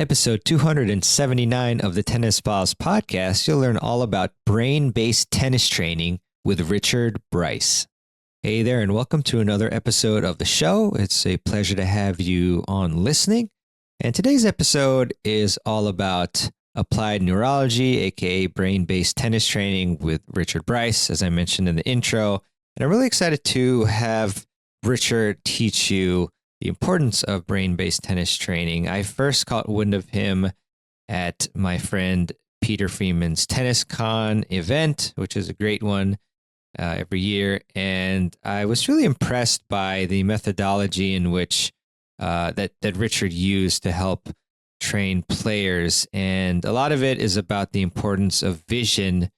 episode 279 of the Tennis Pals podcast, you'll learn all about brain-based tennis training with Richard Brice. Hey there, and welcome to another episode of the show. It's a pleasure to have you on listening. And today's episode is all about applied neurology, aka brain-based tennis training with Richard Brice, as I mentioned in the intro. And I'm really excited to have Richard teach you the importance of brain-based tennis training. I first caught wind of him at my friend Peter Freeman's Tennis Con event, which is a great one every year. And I was really impressed by the methodology in which that Richard used to help train players. And a lot of it is about the importance of vision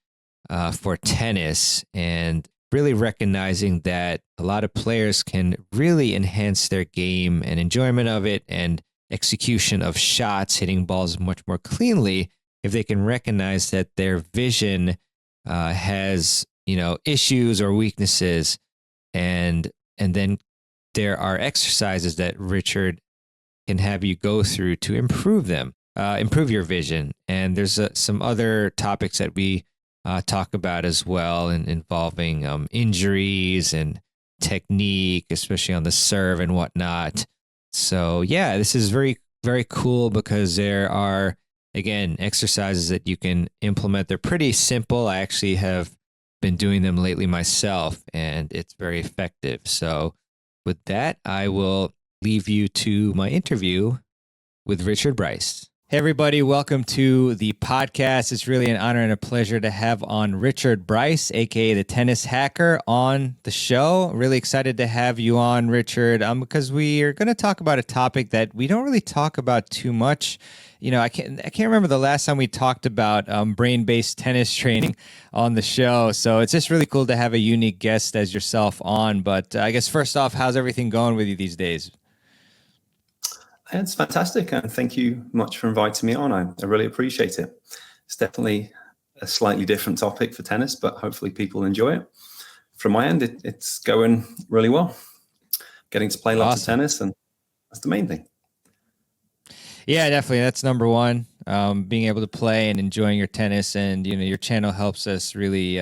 for tennis, and really recognizing that a lot of players can really enhance their game and enjoyment of it and execution of shots, hitting balls much more cleanly if they can recognize that their vision has, issues or weaknesses. And then there are exercises that Richard can have you go through to improve them, improve your vision. And there's some other topics that we talk about as well, and involving injuries and technique, especially on the serve and whatnot. So yeah, this is very, very cool because there are, again, exercises that you can implement. They're pretty simple. I actually have been doing them lately myself, and it's very effective. So with that, I will leave you to my interview with Richard Brice. Hey, everybody. Welcome to the podcast. It's really an honor and a pleasure to have on Richard Brice, aka the Tennis Hacker, on the show. Really excited to have you on, Richard, because we are going to talk about a topic that we don't really talk about too much. I can't remember the last time we talked about brain-based tennis training on the show. So it's just really cool to have a unique guest as yourself on. But I guess first off, how's everything going with you these days? It's fantastic, and thank you much for inviting me on. I really appreciate it. It's definitely a slightly different topic for tennis, but hopefully people enjoy it. From my end, it's going really well. Getting to play lots of tennis, and that's the main thing. Yeah, definitely. That's number one. Being able to play and enjoying your tennis, and your channel helps us really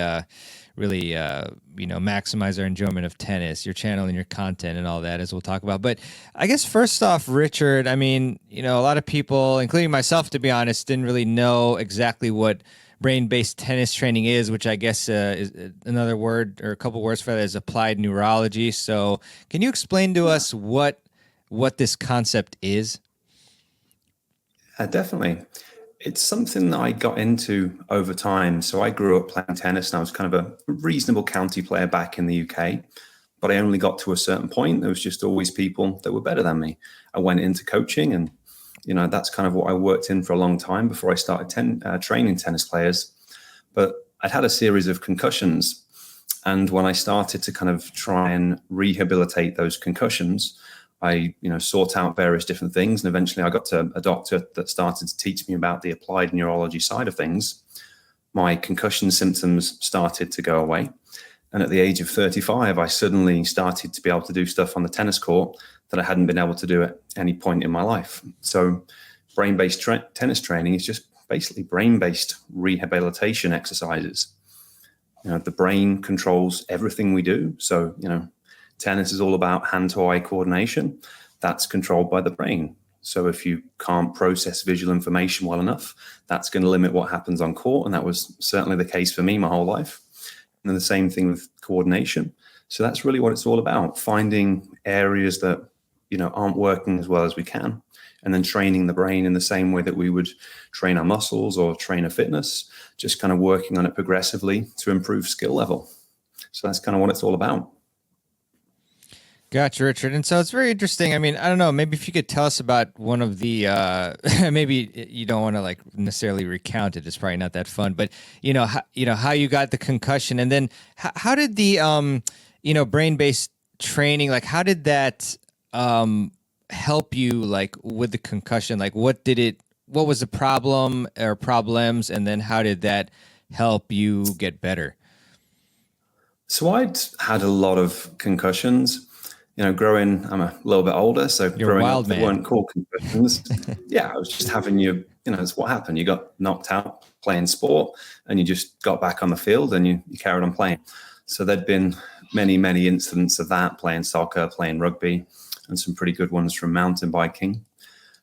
maximize our enjoyment of tennis, your channel and your content and all that, as we'll talk about. But I guess first off, Richard, a lot of people, including myself, to be honest, didn't really know exactly what brain-based tennis training is, which I guess is another word or a couple words for that is applied neurology. So can you explain to us what this concept is? Definitely. It's something that I got into over time. So I grew up playing tennis, and I was kind of a reasonable county player back in the UK, but I only got to a certain point. There was just always people that were better than me. I went into coaching, and that's kind of what I worked in for a long time before I started training tennis players. But I'd had a series of concussions, and when I started to kind of try and rehabilitate those concussions, I, sought out various different things, and eventually I got to a doctor that started to teach me about the applied neurology side of things. My concussion symptoms started to go away. And at the age of 35, I suddenly started to be able to do stuff on the tennis court that I hadn't been able to do at any point in my life. So brain-based tennis training is just basically brain-based rehabilitation exercises. The brain controls everything we do. So, tennis is all about hand-to-eye coordination. That's controlled by the brain. So if you can't process visual information well enough, that's going to limit what happens on court. And that was certainly the case for me my whole life. And then the same thing with coordination. So that's really what it's all about, finding areas that, aren't working as well as we can, and then training the brain in the same way that we would train our muscles or train a fitness, just kind of working on it progressively to improve skill level. So that's kind of what it's all about. Gotcha, Richard. And so it's very interesting. I don't know, maybe if you could tell us about one of the, maybe you don't want to necessarily recount it. It's probably not that fun, but how you got the concussion, and then how did the, brain-based training, how did that help you, with the concussion? What was the problem or problems, and then how did that help you get better? So I'd had a lot of concussions. growing, I'm a little bit older, so You're a growing up, wild they man. weren't called concussions. Yeah, I was just having it's what happened. You got knocked out playing sport and you just got back on the field and you carried on playing. So there'd been many, many incidents of that, playing soccer, playing rugby, and some pretty good ones from mountain biking.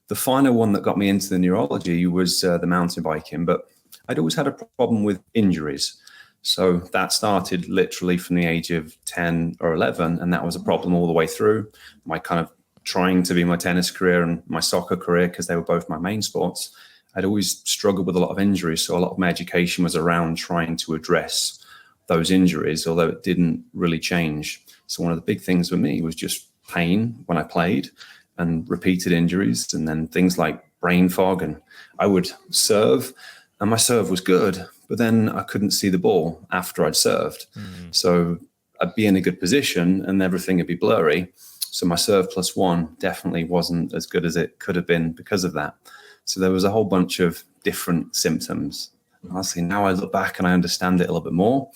The final one that got me into the neurology was the mountain biking, but I'd always had a problem with injuries. So that started literally from the age of 10 or 11, and that was a problem all the way through my kind of trying to be my tennis career and my soccer career, because they were both my main sports. I'd always struggled with a lot of injuries, so a lot of my education was around trying to address those injuries, although it didn't really change. So one of the big things for me was just pain when I played and repeated injuries, and then things like brain fog. And I would serve and my serve was good, but then I couldn't see the ball after I'd served. So I'd be in a good position and everything would be blurry. So my serve plus one definitely wasn't as good as it could have been because of that. So there was a whole bunch of different symptoms. Honestly, now I look back and I understand it a little bit more.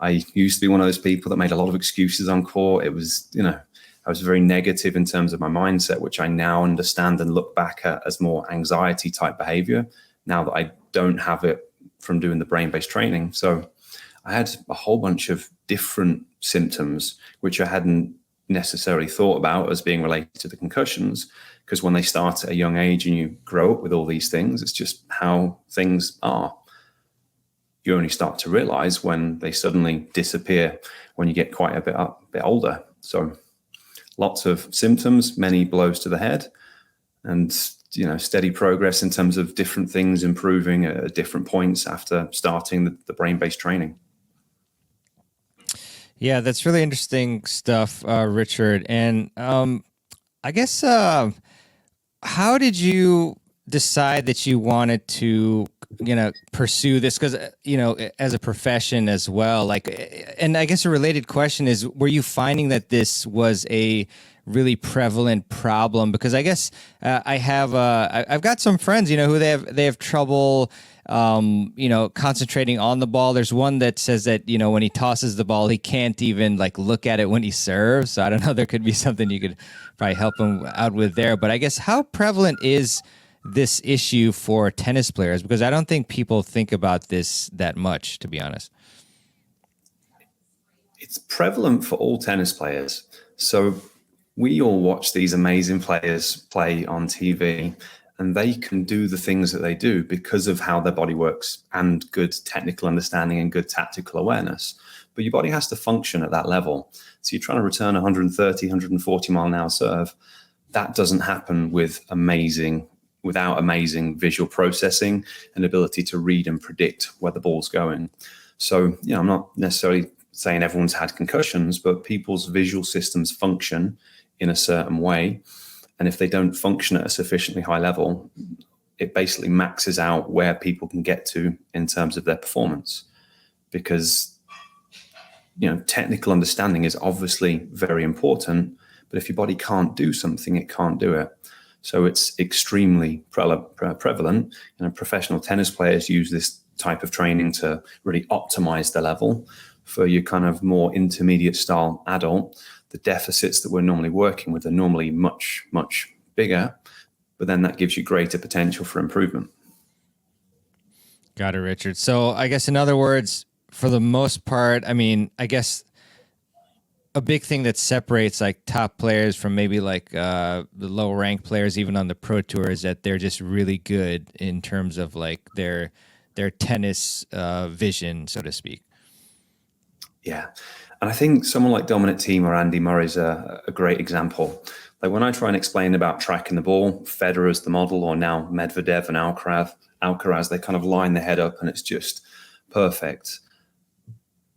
I used to be one of those people that made a lot of excuses on court. It was, I was very negative in terms of my mindset, which I now understand and look back at as more anxiety type behavior now that I don't have it from doing the brain-based training. So I had a whole bunch of different symptoms, which I hadn't necessarily thought about as being related to the concussions, because when they start at a young age and you grow up with all these things, it's just how things are. You only start to realize when they suddenly disappear when you get quite a bit older. So lots of symptoms, many blows to the head, and steady progress in terms of different things improving at different points after starting the brain-based training. Yeah, that's really interesting stuff, Richard. And I guess, how did you decide that you wanted to, pursue this? Because, as a profession as well, and I guess a related question is, were you finding that this was a really prevalent problem? Because I guess I've got some friends, who they have trouble, concentrating on the ball. There's one that says that, when he tosses the ball, he can't even look at it when he serves. So I don't know, there could be something you could probably help him out with there. But I guess, how prevalent is this issue for tennis players? Because I don't think people think about this that much, to be honest. It's prevalent for all tennis players. So we all watch these amazing players play on TV, and they can do the things that they do because of how their body works and good technical understanding and good tactical awareness. But your body has to function at that level. So you're trying to return 130, 140 mile an hour serve. That doesn't happen without amazing visual processing and ability to read and predict where the ball's going. So, I'm not necessarily saying everyone's had concussions, but people's visual systems function in a certain way. And if they don't function at a sufficiently high level, it basically maxes out where people can get to in terms of their performance. Because, technical understanding is obviously very important, but if your body can't do something, it can't do it. So it's extremely prevalent. Professional tennis players use this type of training to really optimize the level. For your kind of more intermediate style adult, the deficits that we're normally working with are normally much, much bigger, but then that gives you greater potential for improvement. Got it, Richard. So I guess, in other words, for the most part, I guess a big thing that separates top players from maybe the lower ranked players, even on the pro tour, is that they're just really good in terms of their tennis vision, so to speak. Yeah. And I think someone like Dominic Thiem or Andy Murray is a great example. When I try and explain about tracking the ball, Federer's the model, or now Medvedev and Alcaraz, they kind of line their head up and it's just perfect.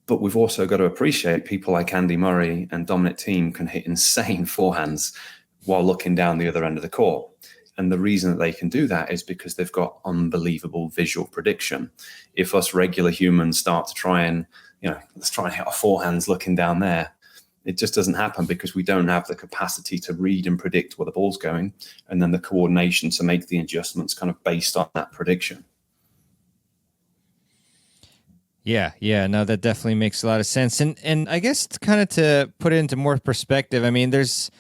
But we've also got to appreciate people like Andy Murray and Dominic Thiem can hit insane forehands while looking down the other end of the court. And the reason that they can do that is because they've got unbelievable visual prediction. If us regular humans start to try and, let's try and hit our forehands looking down there, it just doesn't happen because we don't have the capacity to read and predict where the ball's going, and then the coordination to make the adjustments kind of based on that prediction. Yeah. No, that definitely makes a lot of sense. And I guess kind of to put it into more perspective, I mean, there's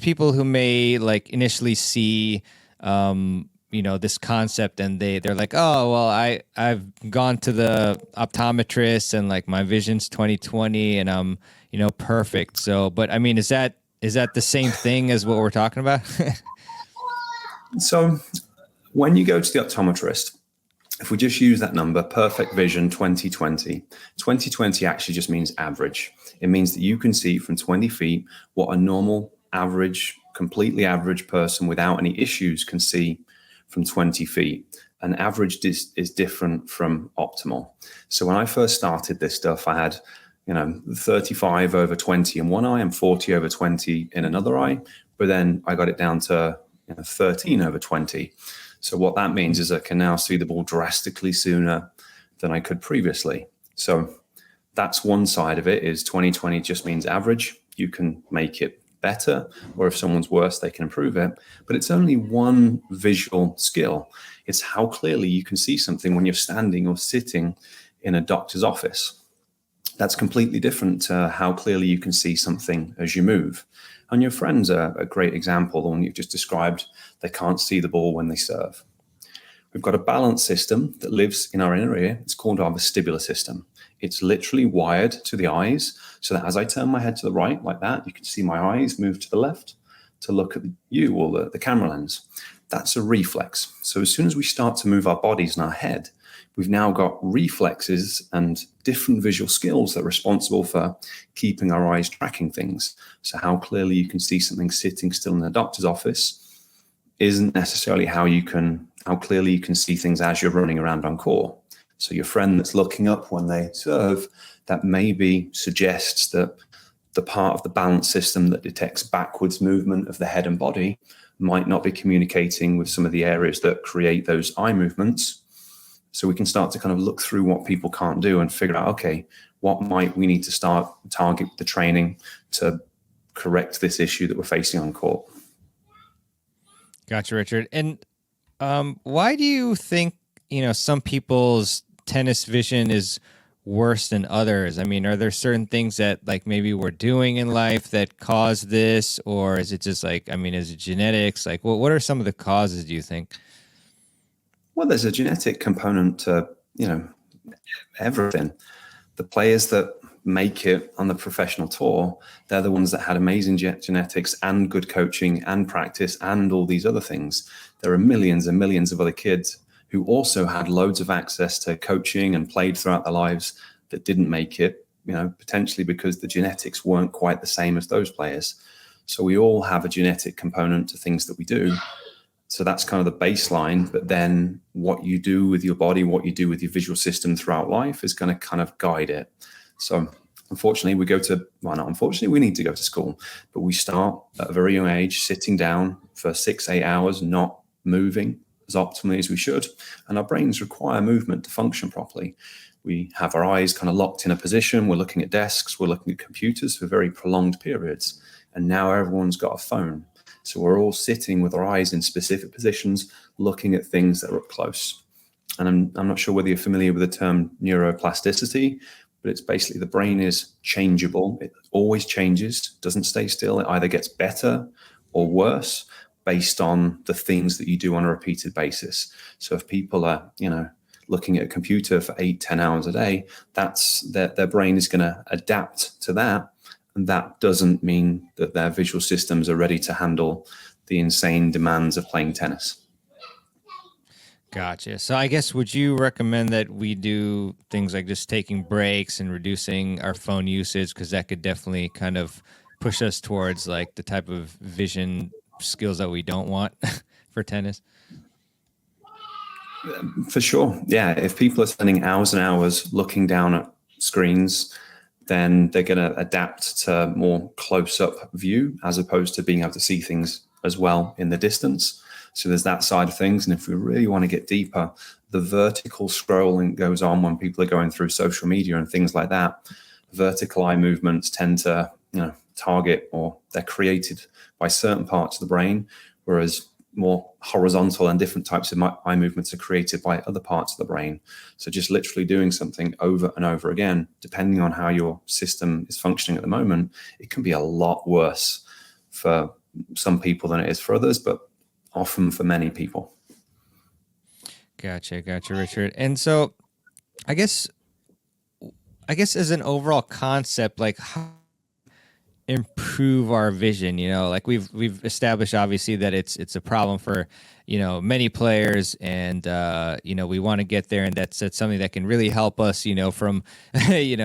people who may like initially see, this concept and they're like, oh, well, I've gone to the optometrist and like my vision's 20/20 and I'm, perfect. So, but I mean, is that the same thing as what we're talking about? So when you go to the optometrist, if we just use that number, perfect vision 20/20, 20/20 actually just means average. It means that you can see from 20 feet what a normal, average, completely average person without any issues can see from 20 feet. And average is different from optimal. So when I first started this stuff, I had 35/20 in one eye and 40/20 in another eye. But then I got it down to 13/20. So what that means is I can now see the ball drastically sooner than I could previously. So that's one side of it, is 20/20 just means average. You can make it better, or if someone's worse, they can improve it. But it's only one visual skill. It's how clearly you can see something when you're standing or sitting in a doctor's office. That's completely different to how clearly you can see something as you move. And your friends are a great example, the one you've just described. They can't see the ball when they serve. We've got a balance system that lives in our inner ear. It's called our vestibular system. It's literally wired to the eyes, so that as I turn my head to the right like that, you can see my eyes move to the left to look at you or the camera lens. That's a reflex. So as soon as we start to move our bodies and our head, we've now got reflexes and different visual skills that are responsible for keeping our eyes tracking things. So how clearly you can see something sitting still in the doctor's office isn't necessarily how clearly you can see things as you're running around on court. So your friend that's looking up when they serve, that maybe suggests that the part of the balance system that detects backwards movement of the head and body might not be communicating with some of the areas that create those eye movements. So we can start to kind of look through what people can't do and figure out, okay, what might we need to target the training to correct this issue that we're facing on court. Gotcha, Richard. And why do you think, some people's tennis vision is worse than others? I mean, are there certain things that like maybe we're doing in life that cause this, or is it just like, is it genetics? Like, what are some of the causes, do you think? Well, there's a genetic component to, everything. The players that make it on the professional tour, they're the ones that had amazing genetics and good coaching and practice and all these other things. There are millions and millions of other kids who also had loads of access to coaching and played throughout their lives that didn't make it, potentially because the genetics weren't quite the same as those players. So we all have a genetic component to things that we do. So that's kind of the baseline. But then what you do with your body, what you do with your visual system throughout life is going to kind of guide it. So unfortunately, we need to go to school, but we start at a very young age, sitting down for 6-8 hours, not moving as optimally as we should. And our brains require movement to function properly. We have our eyes kind of locked in a position. We're looking at desks. We're looking at computers for very prolonged periods. And now everyone's got a phone. So we're all sitting with our eyes in specific positions, looking at things that are up close. And I'm not sure whether you're familiar with the term neuroplasticity, but it's basically the brain is changeable. It always changes, doesn't stay still. It either gets better or worse based on the things that you do on a repeated basis. So if people are, looking at a computer for 8-10 hours a day, that's their brain is going to adapt to that. And that doesn't mean that their visual systems are ready to handle the insane demands of playing tennis. Gotcha. So I guess, would you recommend that we do things like just taking breaks and reducing our phone usage? Because that could definitely kind of push us towards like the type of vision skills that we don't want for tennis. For sure. Yeah. If people are spending hours and hours looking down at screens, then they're going to adapt to more close-up view as opposed to being able to see things as well in the distance. So there's that side of things. And if we really want to get deeper, the vertical scrolling goes on when people are going through social media and things like that. Vertical eye movements tend to, target, or they're created by certain parts of the brain, whereas more horizontal, and different types of eye movements are created by other parts of the brain. So just literally doing something over and over again, depending on how your system is functioning at the moment, it can be a lot worse for some people than it is for others, but often for many people. Gotcha, Richard. And so I guess as an overall concept, like how improve our vision, like we've established obviously that it's a problem for many players, and we want to get there, and that's something that can really help us from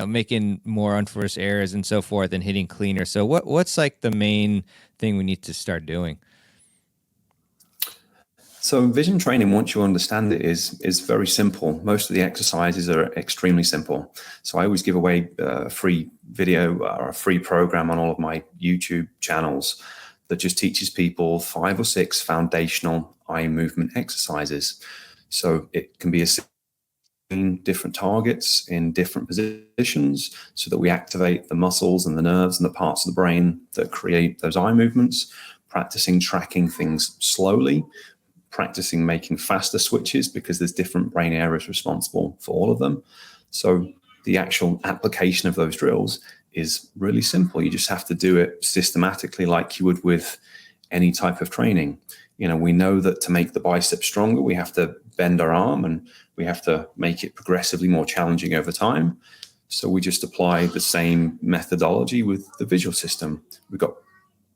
making more unforced errors and so forth, and hitting cleaner. So what's like the main thing we need to start doing? So vision training, once you understand it, is very simple. Most of the exercises are extremely simple. So I always give away a free video or a free program on all of my YouTube channels that just teaches people 5 or 6 foundational eye movement exercises. So it can be in different targets in different positions, so that we activate the muscles and the nerves and the parts of the brain that create those eye movements, practicing tracking things slowly, practicing making faster switches, because there's different brain areas responsible for all of them. So the actual application of those drills is really simple. You just have to do it systematically, like you would with any type of training. We know that to make the bicep stronger, we have to bend our arm, and we have to make it progressively more challenging over time. So we just apply the same methodology with the visual system. We've got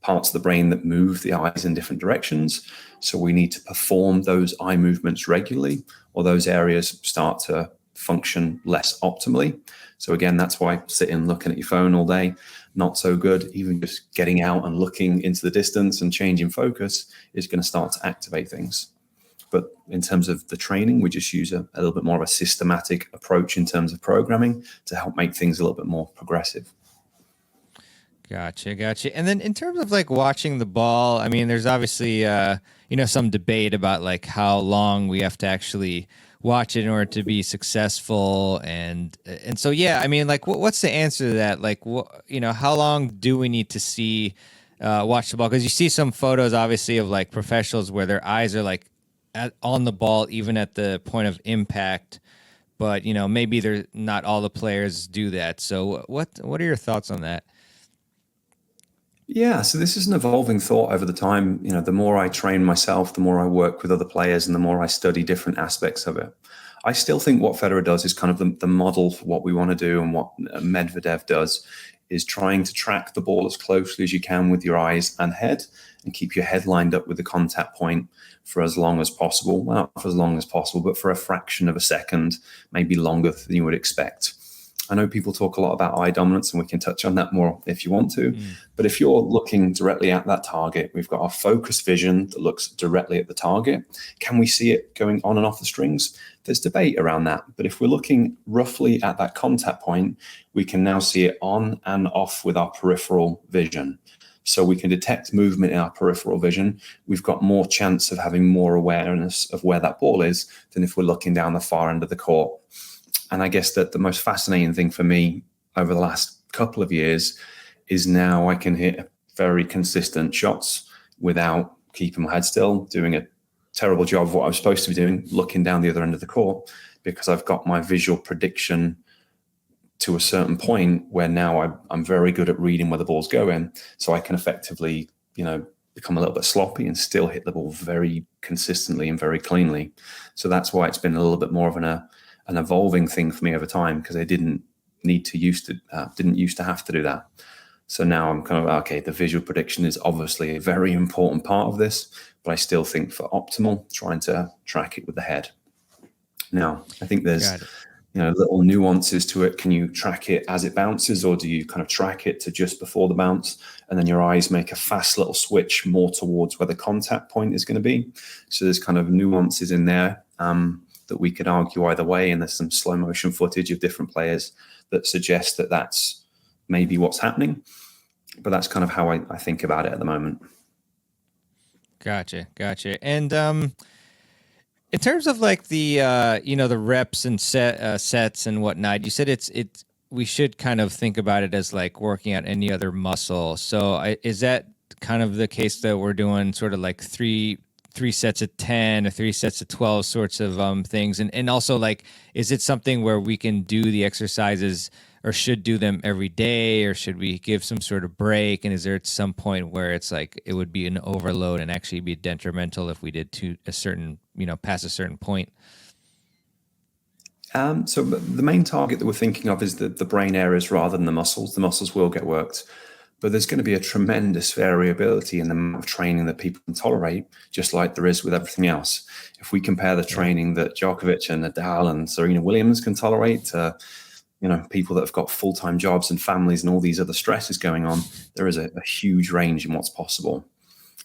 parts of the brain that move the eyes in different directions. So we need to perform those eye movements regularly, or those areas start to function less optimally. So again, that's why sitting looking at your phone all day, not so good. Even just getting out and looking into the distance and changing focus is going to start to activate things. But in terms of the training, we just use a little bit more of a systematic approach in terms of programming to help make things a little bit more progressive. Gotcha. And then in terms of like watching the ball, I mean, there's obviously, some debate about like how long we have to actually watch it in order to be successful. And so, yeah, I mean, like what's the answer to that? Like, how long do we need to watch the ball? Because you see some photos, obviously, of like professionals where their eyes are like on the ball, even at the point of impact. But, maybe not all the players do that. So what are your thoughts on that? Yeah, so this is an evolving thought over the time. The more I train myself, the more I work with other players, and the more I study different aspects of it. I still think what Federer does is kind of the model for what we want to do, and what Medvedev does is trying to track the ball as closely as you can with your eyes and head, and keep your head lined up with the contact point for as long as possible. Well, not for as long as possible, but for a fraction of a second, maybe longer than you would expect. I know people talk a lot about eye dominance, and we can touch on that more if you want to. But if you're looking directly at that target, we've got our focus vision that looks directly at the target. Can we see it going on and off the strings? There's debate around that. But if we're looking roughly at that contact point, we can now see it on and off with our peripheral vision. So we can detect movement in our peripheral vision. We've got more chance of having more awareness of where that ball is than if we're looking down the far end of the court. And I guess that the most fascinating thing for me over the last couple of years is now I can hit very consistent shots without keeping my head still, doing a terrible job of what I was supposed to be doing, looking down the other end of the court, because I've got my visual prediction to a certain point where now I'm very good at reading where the ball's going. So I can effectively, become a little bit sloppy and still hit the ball very consistently and very cleanly. So that's why it's been a little bit more of an evolving thing for me over time, because I didn't used to have to do that. So now I'm kind of, okay, the visual prediction is obviously a very important part of this, but I still think for optimal, trying to track it with the head. Now, I think there's little nuances to it. Can you track it as it bounces, or do you kind of track it to just before the bounce, and then your eyes make a fast little switch more towards where the contact point is going to be? So there's kind of nuances in there that we could argue either way, and there's some slow motion footage of different players that suggest that that's maybe what's happening. But that's kind of how I think about it at the moment. Gotcha. And in terms of like the the reps and sets and whatnot, you said we should kind of think about it as like working out any other muscle. So is that kind of the case that we're doing sort of like three 3 sets of 10 or 3 sets of 12 sorts of things? And also, like, is it something where we can do the exercises or should do them every day, or should we give some sort of break? And is there at some point where it's like it would be an overload and actually be detrimental if we did to a certain, past a certain point? So the main target that we're thinking of is the brain areas rather than the muscles. The muscles will get worked, but there's going to be a tremendous variability in the amount of training that people can tolerate, just like there is with everything else. If we compare the training that Djokovic and Nadal and Serena Williams can tolerate to, people that have got full-time jobs and families and all these other stresses going on, there is a huge range in what's possible.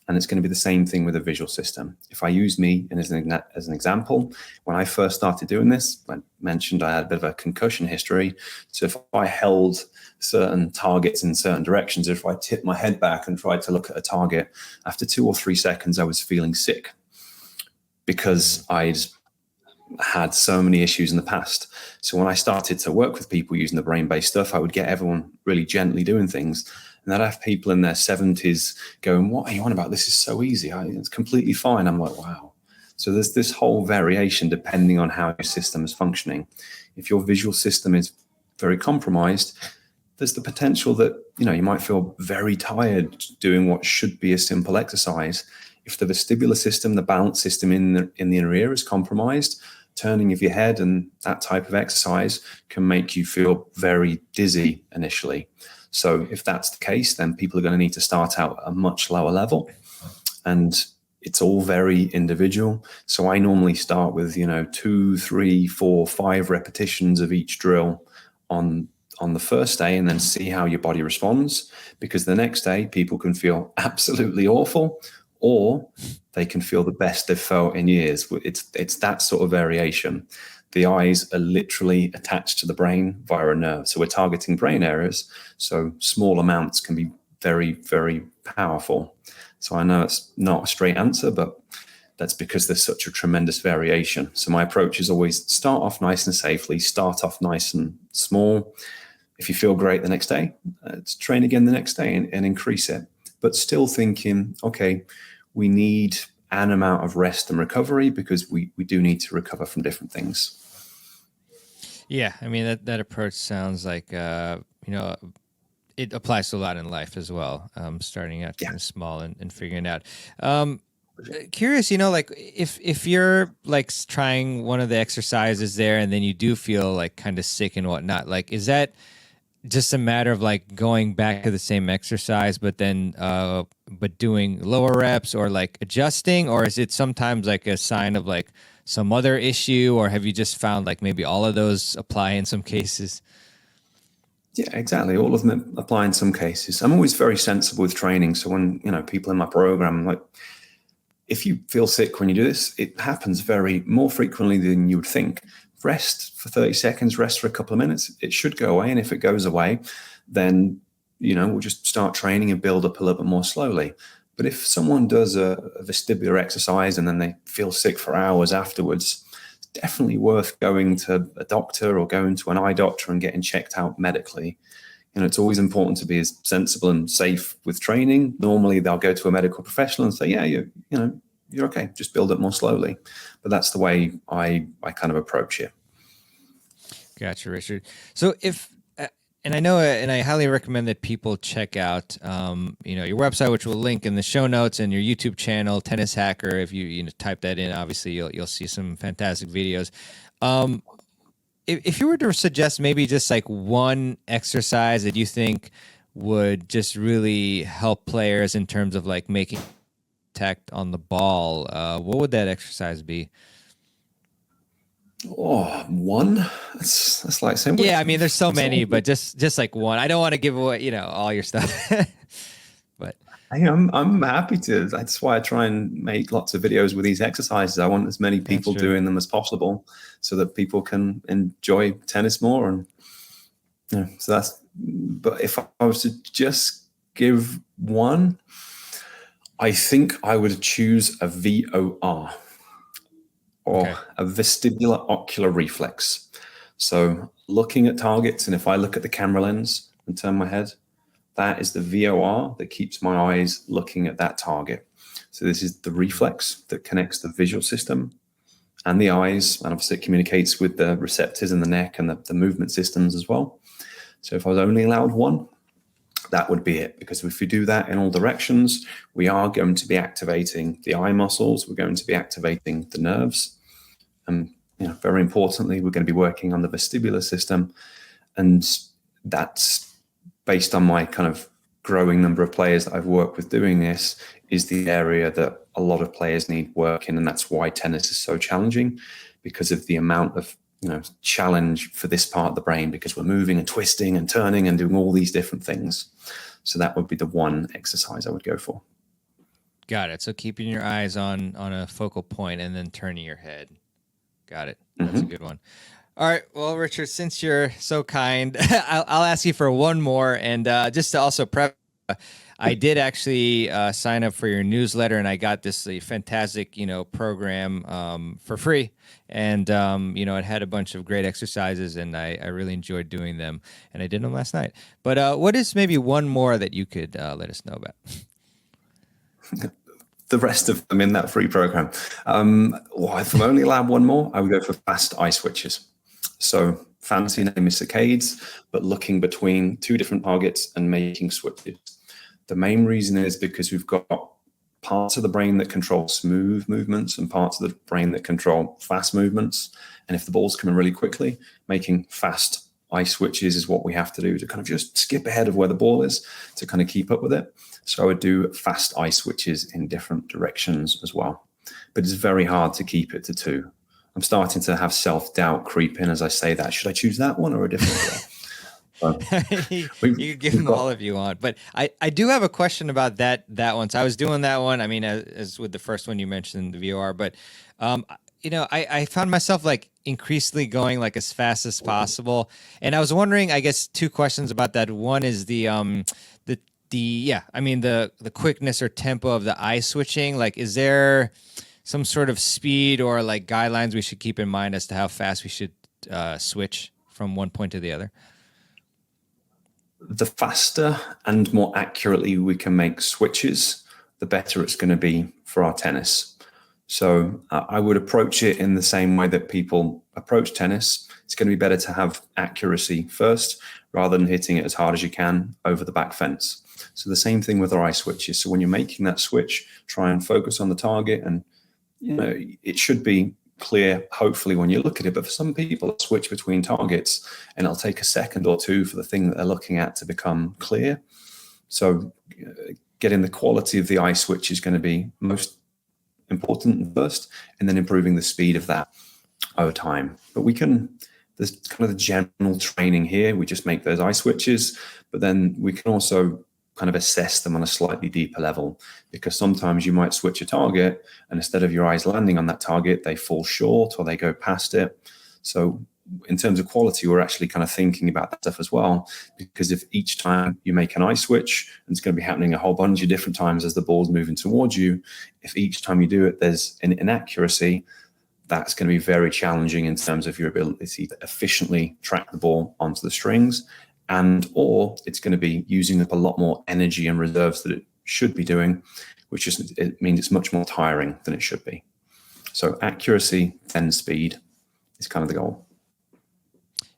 And it's going to be the same thing with a visual system. If I use me as an example, when I first started doing this, I mentioned I had a bit of a concussion history. So if I held certain targets in certain directions, if I tipped my head back and tried to look at a target, after 2 or 3 seconds, I was feeling sick because I'd had so many issues in the past. So when I started to work with people using the brain-based stuff, I would get everyone really gently doing things. And I'd have people in their 70s going, what are you on about? This is so easy. It's completely fine. I'm like, wow. So there's this whole variation depending on how your system is functioning. If your visual system is very compromised, there's the potential that, you might feel very tired doing what should be a simple exercise. If the vestibular system, the balance system in the inner ear is compromised, turning of your head and that type of exercise can make you feel very dizzy initially. So if that's the case, then people are going to need to start out at a much lower level. And it's all very individual. So I normally start with, 2, 3, 4, 5 repetitions of each drill on the first day and then see how your body responds. Because the next day, people can feel absolutely awful or they can feel the best they've felt in years. It's that sort of variation. The eyes are literally attached to the brain via a nerve. So we're targeting brain areas. So small amounts can be very, very powerful. So I know it's not a straight answer, but that's because there's such a tremendous variation. So my approach is always start off nice and safely, start off nice and small. If you feel great the next day, train again the next day and increase it. But still thinking, okay, we need an amount of rest and recovery because we do need to recover from different things. Yeah, I mean that approach sounds like it applies to a lot in life as well. Starting out kind of small and figuring it out. Curious, like if you're like trying one of the exercises there and then you do feel like kind of sick and whatnot, like is that just a matter of like going back to the same exercise, but then but doing lower reps or like adjusting, or is it sometimes like a sign of like some other issue, or have you just found like maybe all of those apply in some cases? Yeah, exactly. All of them apply in some cases. I'm always very sensible with training. So when, people in my program, like if you feel sick when you do this, it happens more frequently than you would think. Rest for 30 seconds, rest for a couple of minutes. It should go away. And if it goes away, then, we'll just start training and build up a little bit more slowly. But if someone does a vestibular exercise and then they feel sick for hours afterwards, it's definitely worth going to a doctor or going to an eye doctor and getting checked out medically. It's always important to be as sensible and safe with training. Normally, they'll go to a medical professional and say, yeah, you're okay. Just build it more slowly. But that's the way I kind of approach it. Gotcha, Richard. So and I know, and I highly recommend that people check out, your website, which we'll link in the show notes, and your YouTube channel, Tennis Hacker. If you type that in, obviously you'll see some fantastic videos. If you were to suggest maybe just like one exercise that you think would just really help players in terms of like making contact on the ball, what would that exercise be? Oh, one? That's like saying. Yeah, I mean, there's so many, but just like one. I don't want to give away, all your stuff. But I'm happy to. That's why I try and make lots of videos with these exercises. I want as many people doing them as possible, so that people can enjoy tennis more. And so that's. But if I was to just give one, I think I would choose a VOR. Or a vestibular ocular reflex. So looking at targets, and if I look at the camera lens and turn my head, that is the VOR that keeps my eyes looking at that target. So this is the reflex that connects the visual system and the eyes, and obviously it communicates with the receptors in the neck and the movement systems as well. So if I was only allowed one, that would be it, because if we do that in all directions, we are going to be activating the eye muscles, we're going to be activating the nerves, and very importantly, we're going to be working on the vestibular system. And that's based on my kind of growing number of players that I've worked with doing this, is the area that a lot of players need work in. And that's why tennis is so challenging, because of the amount of challenge for this part of the brain, because we're moving and twisting and turning and doing all these different things. So that would be the one exercise I would go for. Got it. So keeping your eyes on a focal point and then turning your head. Got it. That's a good one. All right. Well, Richard, since you're so kind, I'll ask you for one more. And just to also prep, I did actually sign up for your newsletter, and I got this fantastic, program for free. And, it had a bunch of great exercises, and I really enjoyed doing them. And I did them last night. But what is maybe one more that you could let us know about? The rest of them in that free program. If I'm only allowed one more, I would go for fast eye switches. So fancy name is saccades, but looking between two different targets and making switches. The main reason is because we've got parts of the brain that control smooth movements and parts of the brain that control fast movements. And if the ball's coming really quickly, making fast eye switches is what we have to do to kind of just skip ahead of where the ball is to kind of keep up with it. So I would do fast eye switches in different directions as well. But it's very hard to keep it to two. I'm starting to have self-doubt creep in as I say that. Should I choose that one or a different one? You can give them all if you want. But I do have a question about that one. So I was doing that one. I mean, as with the first one you mentioned, the VOR. But, I found myself like increasingly going like as fast as possible. And I was wondering, I guess, two questions about that. One is the quickness or tempo of the eye switching. Like, is there some sort of speed or like guidelines we should keep in mind as to how fast we should switch from one point to the other? The faster and more accurately we can make switches, the better it's going to be for our tennis. So I would approach it in the same way that people approach tennis. It's going to be better to have accuracy first rather than hitting it as hard as you can over the back fence. So the same thing with our eye switches. So when you're making that switch, try and focus on the target, and it should be clear, hopefully, when you look at it. But for some people, switch between targets, and it'll take a second or two for the thing that they're looking at to become clear. So getting the quality of the eye switch is going to be most important first, and then improving the speed of that over time. But there's kind of the general training here. We just make those eye switches, but then we can also kind of assess them on a slightly deeper level, because sometimes you might switch a target and instead of your eyes landing on that target, they fall short or they go past it. So in terms of quality, we're actually kind of thinking about that stuff as well, because if each time you make an eye switch, and it's going to be happening a whole bunch of different times as the ball's moving towards you, if each time you do it, there's an inaccuracy, that's going to be very challenging in terms of your ability to efficiently track the ball onto the strings, or it's going to be using up a lot more energy and reserves that it should be doing, which it means it's much more tiring than it should be. So accuracy, then speed is kind of the goal.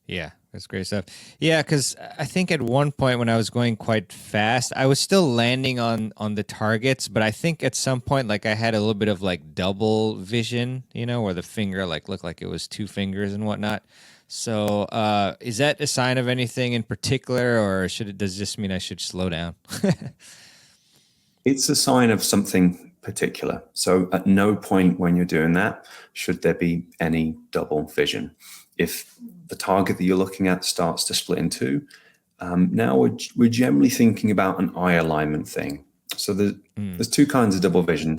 Yeah, that's great stuff. Yeah, because I think at one point when I was going quite fast, I was still landing on the targets, but I think at some point, like I had a little bit of like double vision, where the finger like looked like it was two fingers and whatnot. So is that a sign of anything in particular, or does this mean I should slow down? It's a sign of something particular. So at no point when you're doing that should there be any double vision. If the target that you're looking at starts to split in two, now we're generally thinking about an eye alignment thing. So there's two kinds of double vision.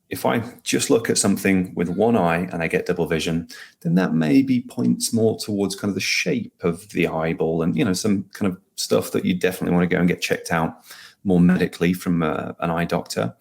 If I just look at something with one eye and I get double vision, then that maybe points more towards kind of the shape of the eyeball and, some kind of stuff that you definitely want to go and get checked out more medically from an eye doctor.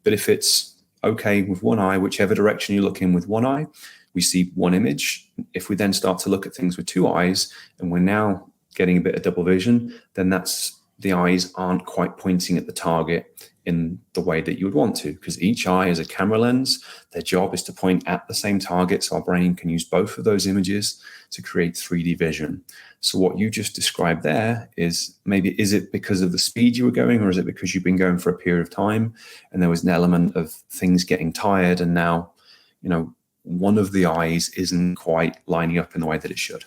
But if it's okay with one eye, whichever direction you look in with one eye, we see one image. If we then start to look at things with two eyes and we're now getting a bit of double vision, then that's the eyes aren't quite pointing at the target in the way that you would want to, because each eye is a camera lens. Their job is to point at the same target, so our brain can use both of those images to create 3D vision. So what you just described there is it because of the speed you were going, or is it because you've been going for a period of time and there was an element of things getting tired, and now, one of the eyes isn't quite lining up in the way that it should?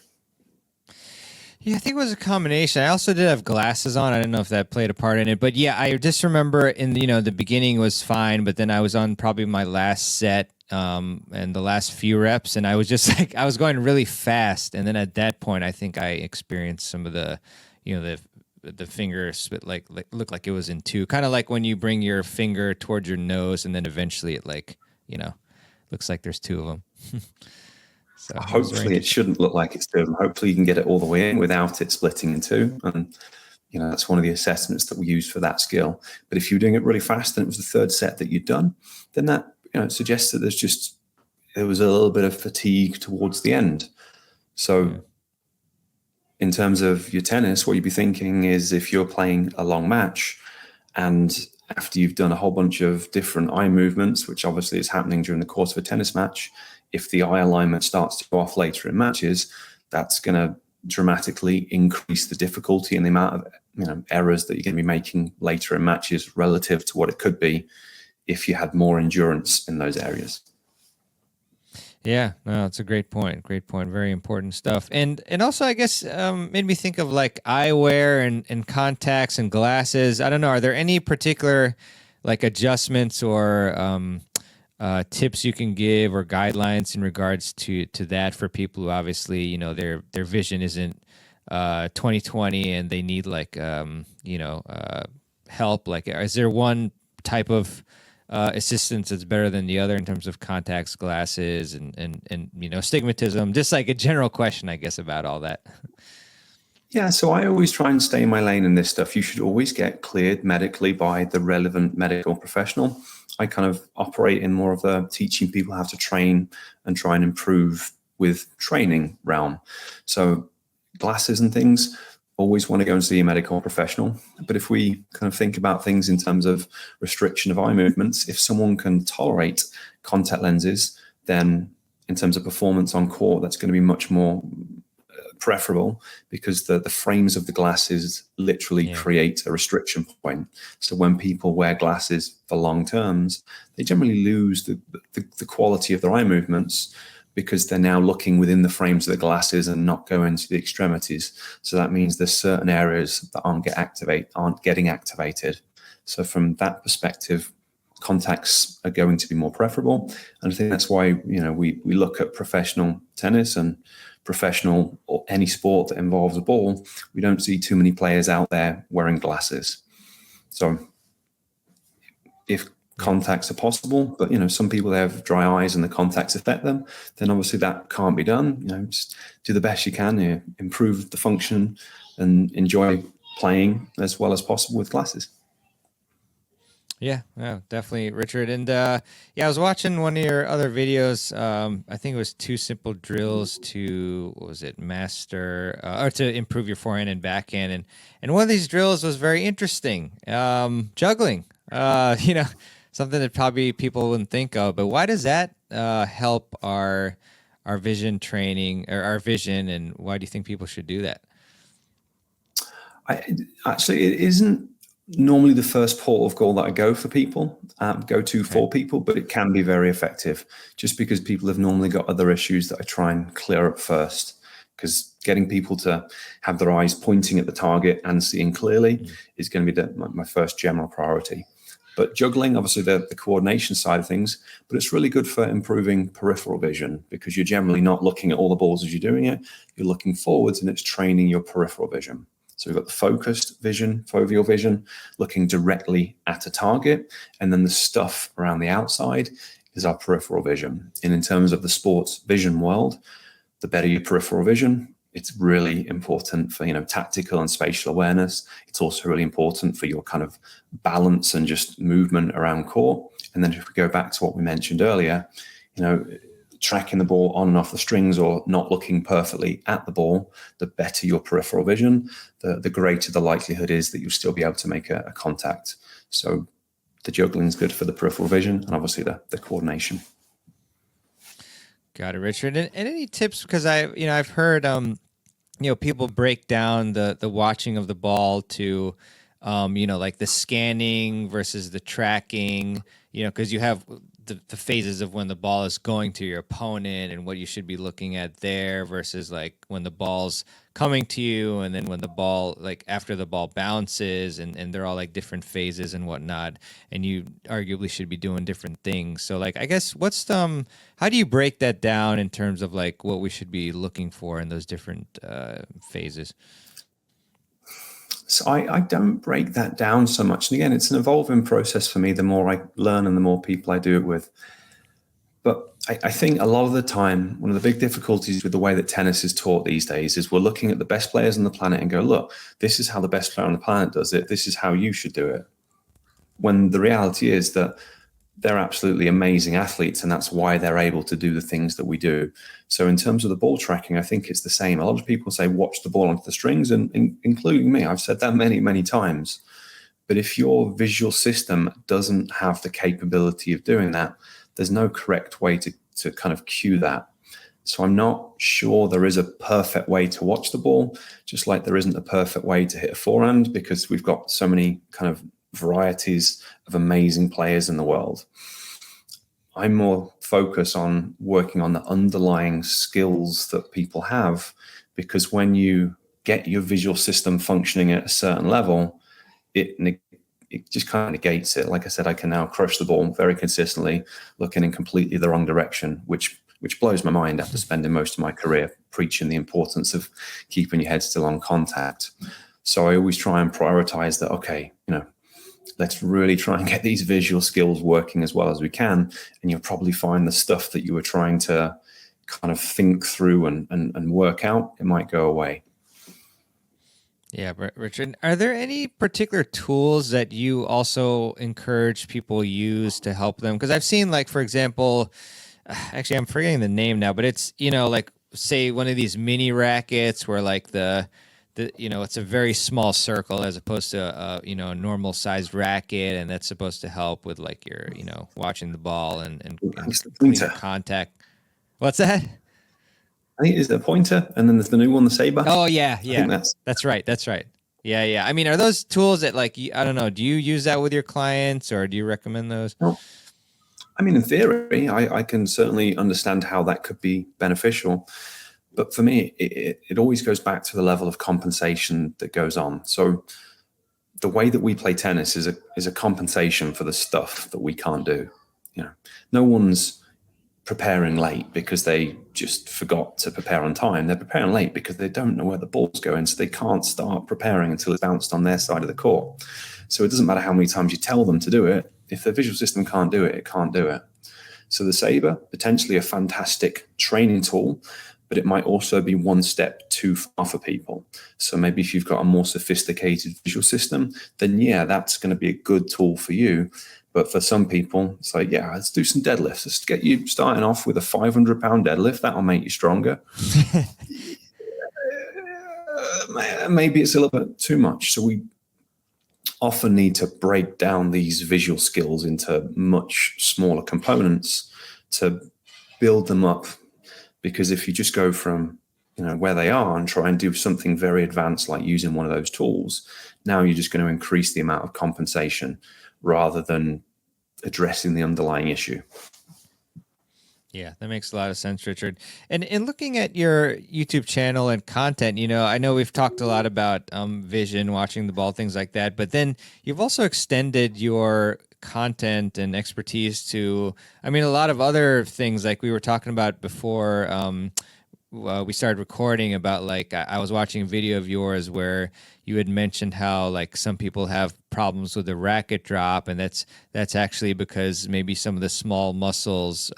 Yeah, I think it was a combination. I also did have glasses on. I don't know if that played a part in it, but yeah, I just remember the beginning was fine, but then I was on probably my last set and the last few reps, and I was just like, I was going really fast, and then at that point, I think I experienced some of the finger split, like looked like it was in two, kind of like when you bring your finger towards your nose, and then eventually it looks like there's two of them. So hopefully it shouldn't look like it's two. Hopefully you can get it all the way in without it splitting in two. And, that's one of the assessments that we use for that skill. But if you're doing it really fast and it was the third set that you'd done, then that, suggests that there was a little bit of fatigue towards the end. So in terms of your tennis, what you'd be thinking is, if you're playing a long match and after you've done a whole bunch of different eye movements, which obviously is happening during the course of a tennis match, if the eye alignment starts to go off later in matches, that's going to dramatically increase the difficulty and the amount of errors that you're going to be making later in matches relative to what it could be if you had more endurance in those areas. Yeah, no, it's a great point. Great point. Very important stuff. And also, I guess, made me think of like eyewear and contacts and glasses. I don't know. Are there any particular like adjustments or tips you can give, or guidelines in regards to that for people who obviously, their vision isn't 20/20 and they need like, help? Like, is there one type of assistance that's better than the other in terms of contacts, glasses, and stigmatism? Just like a general question, I guess, about all that. Yeah, so I always try and stay in my lane in this stuff. You should always get cleared medically by the relevant medical professional. I kind of operate in more of the teaching people how to train and try and improve with training realm. So glasses and things, always want to go and see a medical professional. But if we kind of think about things in terms of restriction of eye movements, if someone can tolerate contact lenses, then in terms of performance on court, that's going to be much more preferable, because the frames of the glasses literally create a restriction point. So when people wear glasses for long terms, they generally lose the quality of their eye movements, because they're now looking within the frames of the glasses and not going to the extremities. So that means there's certain areas that aren't getting activated. So from that perspective, contacts are going to be more preferable. And I think that's why, we look at professional tennis and professional or any sport that involves a ball. We don't see too many players out there wearing glasses. So if contacts are possible, but some people have dry eyes and the contacts affect them, then obviously that can't be done. Just do the best you can, improve the function and enjoy playing as well as possible with glasses. Yeah, definitely, Richard. And I was watching one of your other videos. I think it was 2 simple drills to, master or to improve your forehand and backhand. And one of these drills was very interesting. Juggling, something that probably people wouldn't think of. But why does that help our vision training, or our vision, and why do you think people should do that? It isn't normally the first port of call that I go for people, for people, but it can be very effective, just because people have normally got other issues that I try and clear up first. Because getting people to have their eyes pointing at the target and seeing clearly is going to be my first general priority. But juggling, obviously the coordination side of things, but it's really good for improving peripheral vision, because you're generally not looking at all the balls as you're doing it. You're looking forwards, and it's training your peripheral vision. So we've got the focused vision, foveal vision, looking directly at a target. And then the stuff around the outside is our peripheral vision. And in terms of the sports vision world, the better your peripheral vision, it's really important for, tactical and spatial awareness. It's also really important for your kind of balance and just movement around court. And then if we go back to what we mentioned earlier, tracking the ball on and off the strings or not looking perfectly at the ball, the better your peripheral vision, the greater the likelihood is that you'll still be able to make a contact. So the juggling is good for the peripheral vision and obviously the coordination. Got it, Richard. And any tips? Because I've heard people break down the watching of the ball to like the scanning versus the tracking, because you have the phases of when the ball is going to your opponent and what you should be looking at there versus like when the ball's coming to you, and then when the ball, like after the ball bounces, and they're all like different phases and whatnot, and you arguably should be doing different things. So like, I guess how do you break that down in terms of like what we should be looking for in those different phases? So I don't break that down so much. And again, it's an evolving process for me. The more I learn and the more people I do it with. But I think a lot of the time, one of the big difficulties with the way that tennis is taught these days is we're looking at the best players on the planet and go, look, this is how the best player on the planet does it. This is how you should do it. When the reality is that they're absolutely amazing athletes, and that's why they're able to do the things that we do. So in terms of the ball tracking, I think it's the same. A lot of people say, watch the ball onto the strings, and including me. I've said that many, many times. But if your visual system doesn't have the capability of doing that, there's no correct way to kind of cue that. So I'm not sure there is a perfect way to watch the ball, just like there isn't a perfect way to hit a forehand, because we've got so many kind of varieties of amazing players in the world. I'm more focused on working on the underlying skills that people have, because when you get your visual system functioning at a certain level, it just kind of negates it. Like I said, I can now crush the ball very consistently, looking in completely the wrong direction, which blows my mind after spending most of my career preaching the importance of keeping your head still on contact. So I always try and prioritize that, okay, let's really try and get these visual skills working as well as we can. And you'll probably find the stuff that you were trying to kind of think through and work out, it might go away. Yeah, Richard, are there any particular tools that you also encourage people use to help them? Because I've seen, like, for example, actually, I'm forgetting the name now, but it's, like, say one of these mini rackets where like it's a very small circle as opposed to a normal sized racket, and that's supposed to help with like your watching the ball and putting contact. What's that? I think it's the pointer, and then there's the new one, the saber. Oh yeah. I think that's right. Yeah. I mean, are those tools that, like, I don't know, do you use that with your clients, or do you recommend those? Well, I mean, in theory, I can certainly understand how that could be beneficial. But for me, it always goes back to the level of compensation that goes on. So the way that we play tennis is a compensation for the stuff that we can't do. No one's preparing late because they just forgot to prepare on time. They're preparing late because they don't know where the ball's going, so they can't start preparing until it's bounced on their side of the court. So it doesn't matter how many times you tell them to do it. If their visual system can't do it, it can't do it. So the saber, potentially a fantastic training tool, but it might also be one step too far for people. So maybe if you've got a more sophisticated visual system, then yeah, that's going to be a good tool for you. But for some people, it's like, yeah, let's do some deadlifts. Let's get you starting off with a 500-pound deadlift. That'll make you stronger. Maybe it's a little bit too much. So we often need to break down these visual skills into much smaller components to build them up. Because if you just go from where they are and try and do something very advanced like using one of those tools, now you're just going to increase the amount of compensation rather than addressing the underlying issue. Yeah, that makes a lot of sense, Richard. And in looking at your YouTube channel and content, I know we've talked a lot about vision, watching the ball, things like that, but then you've also extended your content and expertise to, a lot of other things, like we were talking about before we started recording about, like, I was watching a video of yours where you had mentioned how, like, some people have problems with the racket drop, and that's actually because maybe some of the small muscles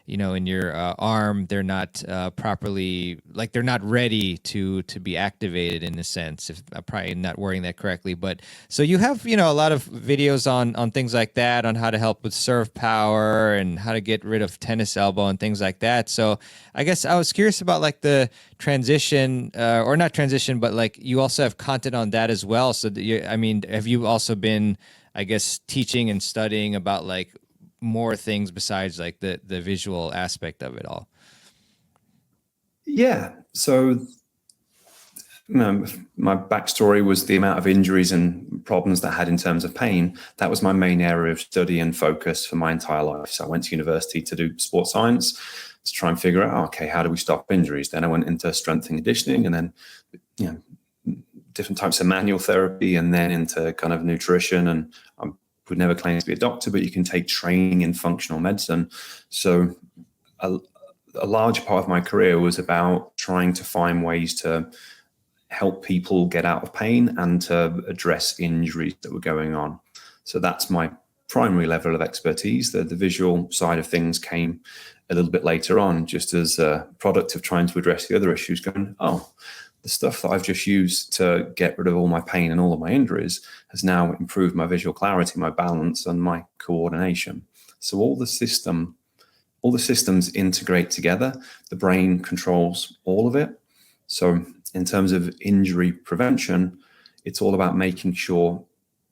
in your arm, they're not properly, like they're not ready to be activated in a sense. If I'm probably not wording that correctly, but so you have a lot of videos on things like that, on how to help with serve power and how to get rid of tennis elbow and things like that. So I guess I was curious about like the transition, or not transition, but like you also have content on that as well. So have you also been, I guess, teaching and studying about like more things besides like the visual aspect of it all? Yeah. So my backstory was the amount of injuries and problems that I had in terms of pain. That was my main area of study and focus for my entire life. So I went to university to do sports science to try and figure out, okay, how do we stop injuries? Then I went into strength and conditioning, and then different types of manual therapy, and then into kind of nutrition. And I would never claim to be a doctor, but you can take training in functional medicine. So a large part of my career was about trying to find ways to help people get out of pain and to address injuries that were going on. So that's my primary level of expertise. The visual side of things came a little bit later on, just as a product of trying to address the other issues, going, the stuff that I've just used to get rid of all my pain and all of my injuries has now improved my visual clarity, my balance, and my coordination. So all the systems integrate together. The brain controls all of it. So in terms of injury prevention, it's all about making sure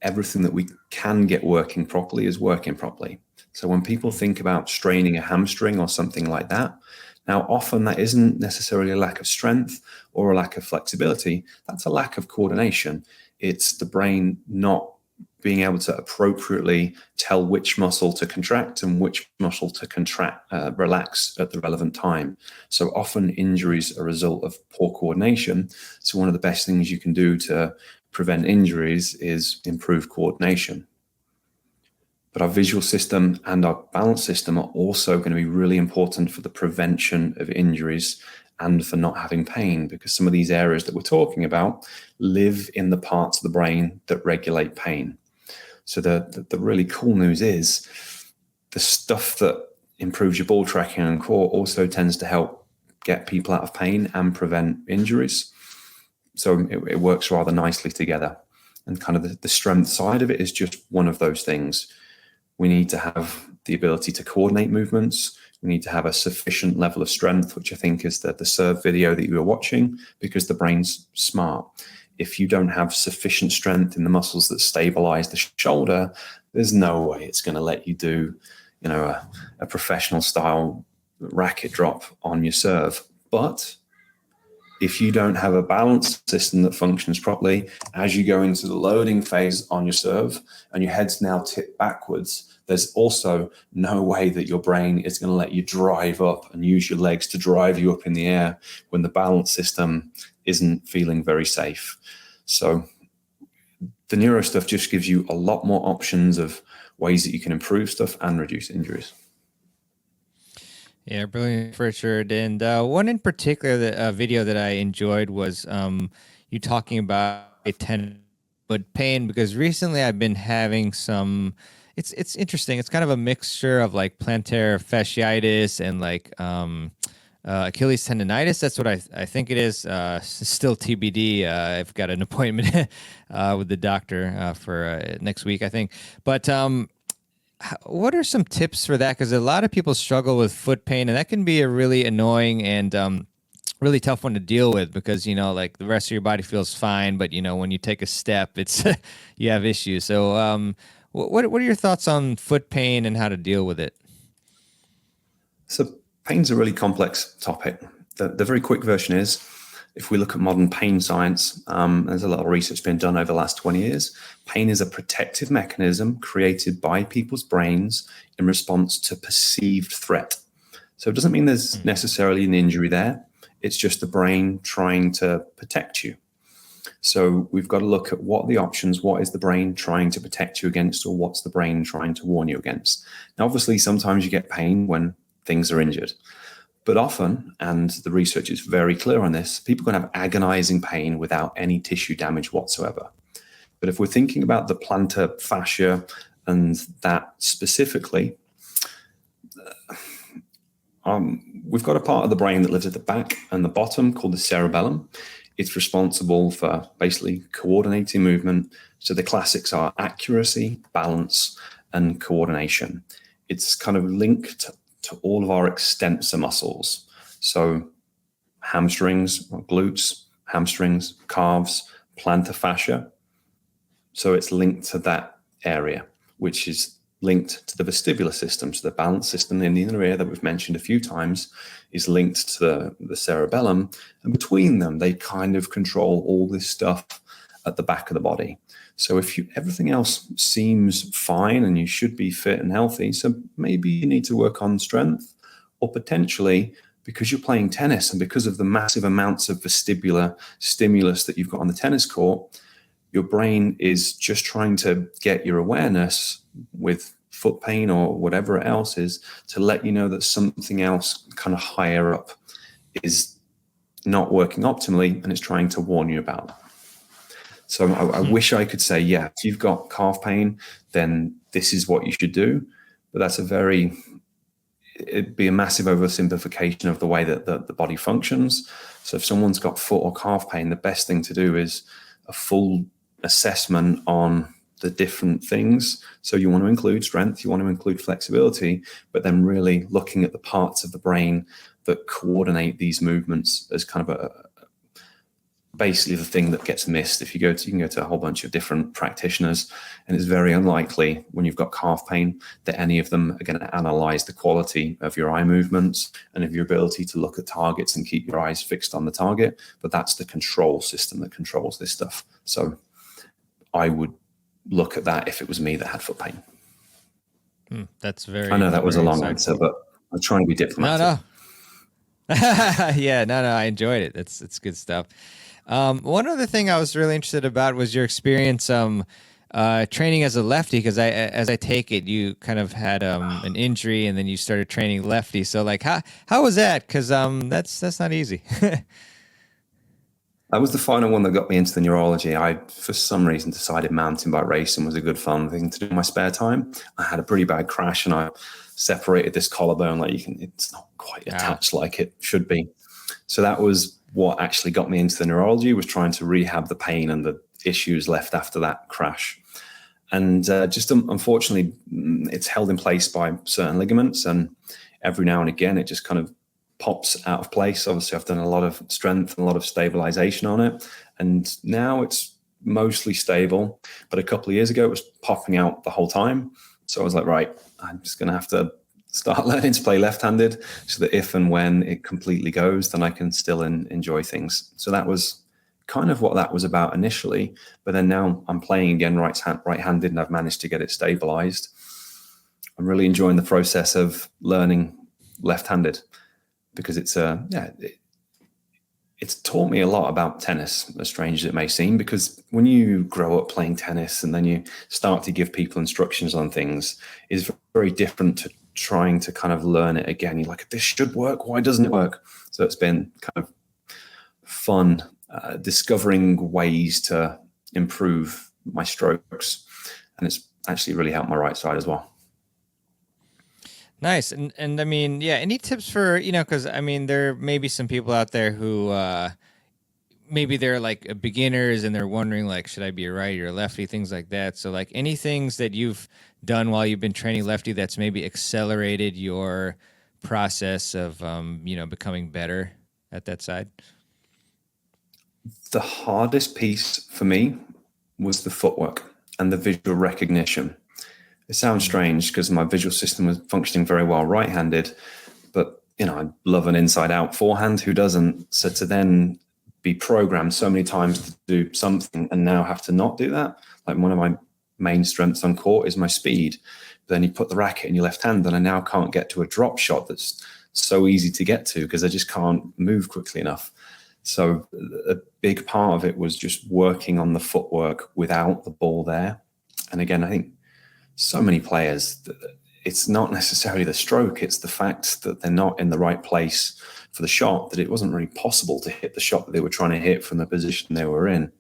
everything that we can get working properly is working properly. So when people think about straining a hamstring or something like that, now often that isn't necessarily a lack of strength or a lack of flexibility. That's a lack of coordination. It's the brain not being able to appropriately tell which muscle to contract and which muscle to relax at the relevant time. So often injuries are a result of poor coordination. So one of the best things you can do to prevent injuries is improve coordination. But our visual system and our balance system are also going to be really important for the prevention of injuries and for not having pain, because some of these areas that we're talking about live in the parts of the brain that regulate pain. So the really cool news is the stuff that improves your ball tracking and core also tends to help get people out of pain and prevent injuries. So it works rather nicely together. And kind of the strength side of it is just one of those things. We need to have the ability to coordinate movements. We need to have a sufficient level of strength, which I think is the serve video that you were watching, because the brain's smart. If you don't have sufficient strength in the muscles that stabilize the shoulder, there's no way it's going to let you do, a professional style racket drop on your serve. But if you don't have a balance system that functions properly, as you go into the loading phase on your serve and your head's now tipped backwards, there's also no way that your brain is going to let you drive up and use your legs to drive you up in the air when the balance system isn't feeling very safe. So the neuro stuff just gives you a lot more options of ways that you can improve stuff and reduce injuries. Yeah, brilliant, Richard. And one in particular, the video that I enjoyed was you talking about pain, because recently I've been having some. It's interesting. It's kind of a mixture of like plantar fasciitis and like Achilles tendonitis. That's what I think it is. Still TBD. I've got an appointment with the doctor for next week, I think. But what are some tips for that? Because a lot of people struggle with foot pain, and that can be a really annoying and really tough one to deal with, because like the rest of your body feels fine, but when you take a step, it's you have issues. So what are your thoughts on foot pain and how to deal with it? So pain's a really complex topic. The very quick version is, if we look at modern pain science, there's a lot of research been done over the last 20 years. Pain is a protective mechanism created by people's brains in response to perceived threat. So it doesn't mean there's necessarily an injury there. It's just the brain trying to protect you. So we've got to look at what are the options, what is the brain trying to protect you against, or what's the brain trying to warn you against. Now, obviously, sometimes you get pain when things are injured. But often, and the research is very clear on this, people can have agonizing pain without any tissue damage whatsoever. But if we're thinking about the plantar fascia and that specifically, We've got a part of the brain that lives at the back and the bottom called the cerebellum. It's responsible for basically coordinating movement. So the classics are accuracy, balance, and coordination. It's kind of linked to all of our extensor muscles. So hamstrings, glutes, hamstrings, calves, plantar fascia. So it's linked to that area, which is linked to the vestibular system. So the balance system in the inner ear that we've mentioned a few times is linked to the cerebellum. And between them, they kind of control all this stuff at the back of the body. So if everything else seems fine and you should be fit and healthy, so maybe you need to work on strength, or potentially because you're playing tennis and because of the massive amounts of vestibular stimulus that you've got on the tennis court, your brain is just trying to get your awareness with foot pain or whatever else is to let you know that something else kind of higher up is not working optimally and it's trying to warn you about it. So I wish I could say, yeah, if you've got calf pain, then this is what you should do. But it'd be a massive oversimplification of the way that the body functions. So if someone's got foot or calf pain, the best thing to do is a full assessment on the different things. So you want to include strength, you want to include flexibility, but then really looking at the parts of the brain that coordinate these movements as kind of basically the thing that gets missed. If you can go to a whole bunch of different practitioners, and it's very unlikely when you've got calf pain that any of them are going to analyze the quality of your eye movements and of your ability to look at targets and keep your eyes fixed on the target. But that's the control system that controls this stuff. So I would look at that if it was me that had foot pain. That's very. I know that was a long insightful answer, but I'm trying to be diplomatic. No. Yeah, no, I enjoyed it. It's good stuff. One other thing I was really interested about was your experience training as a lefty, because as I take it, you kind of had an injury and then you started training lefty. So like, how was that? Because that's not easy. That was the final one that got me into the neurology. I, for some reason, decided mountain bike racing was a good fun thing to do in my spare time. I had a pretty bad crash and I separated this collarbone. It's not quite attached like it should be. So that was what actually got me into the neurology, was trying to rehab the pain and the issues left after that crash. And just unfortunately, it's held in place by certain ligaments, and every now and again, it just kind of pops out of place. Obviously, I've done a lot of strength and a lot of stabilization on it, and now it's mostly stable. But a couple of years ago, it was popping out the whole time. So I was like, right, I'm just going to have to start learning to play left-handed so that if and when it completely goes, then I can still enjoy things. So that was kind of what that was about initially. But then now I'm playing again right-handed, and I've managed to get it stabilized. I'm really enjoying the process of learning left-handed, because it's taught me a lot about tennis, as strange as it may seem, because when you grow up playing tennis and then you start to give people instructions on things, is very different to trying to kind of learn it again. You're like, this should work, why doesn't it work? So it's been kind of fun discovering ways to improve my strokes, and it's actually really helped my right side as well. Nice. And I mean, yeah, any tips for, because I mean, there may be some people out there who maybe they're like beginners and they're wondering, like, should I be a righty or a lefty, things like that. So like, any things that you've done while you've been training lefty that's maybe accelerated your process of, becoming better at that side? The hardest piece for me was the footwork and the visual recognition. It sounds strange because my visual system was functioning very well right-handed, but I love an inside-out forehand. Who doesn't? So to then be programmed so many times to do something and now have to not do that, like one of my main strengths on court is my speed. But then you put the racket in your left hand, and I now can't get to a drop shot that's so easy to get to because I just can't move quickly enough. So a big part of it was just working on the footwork without the ball there. And again, I think so many players, it's not necessarily the stroke, it's the fact that they're not in the right place for the shot, that it wasn't really possible to hit the shot that they were trying to hit from the position they were in.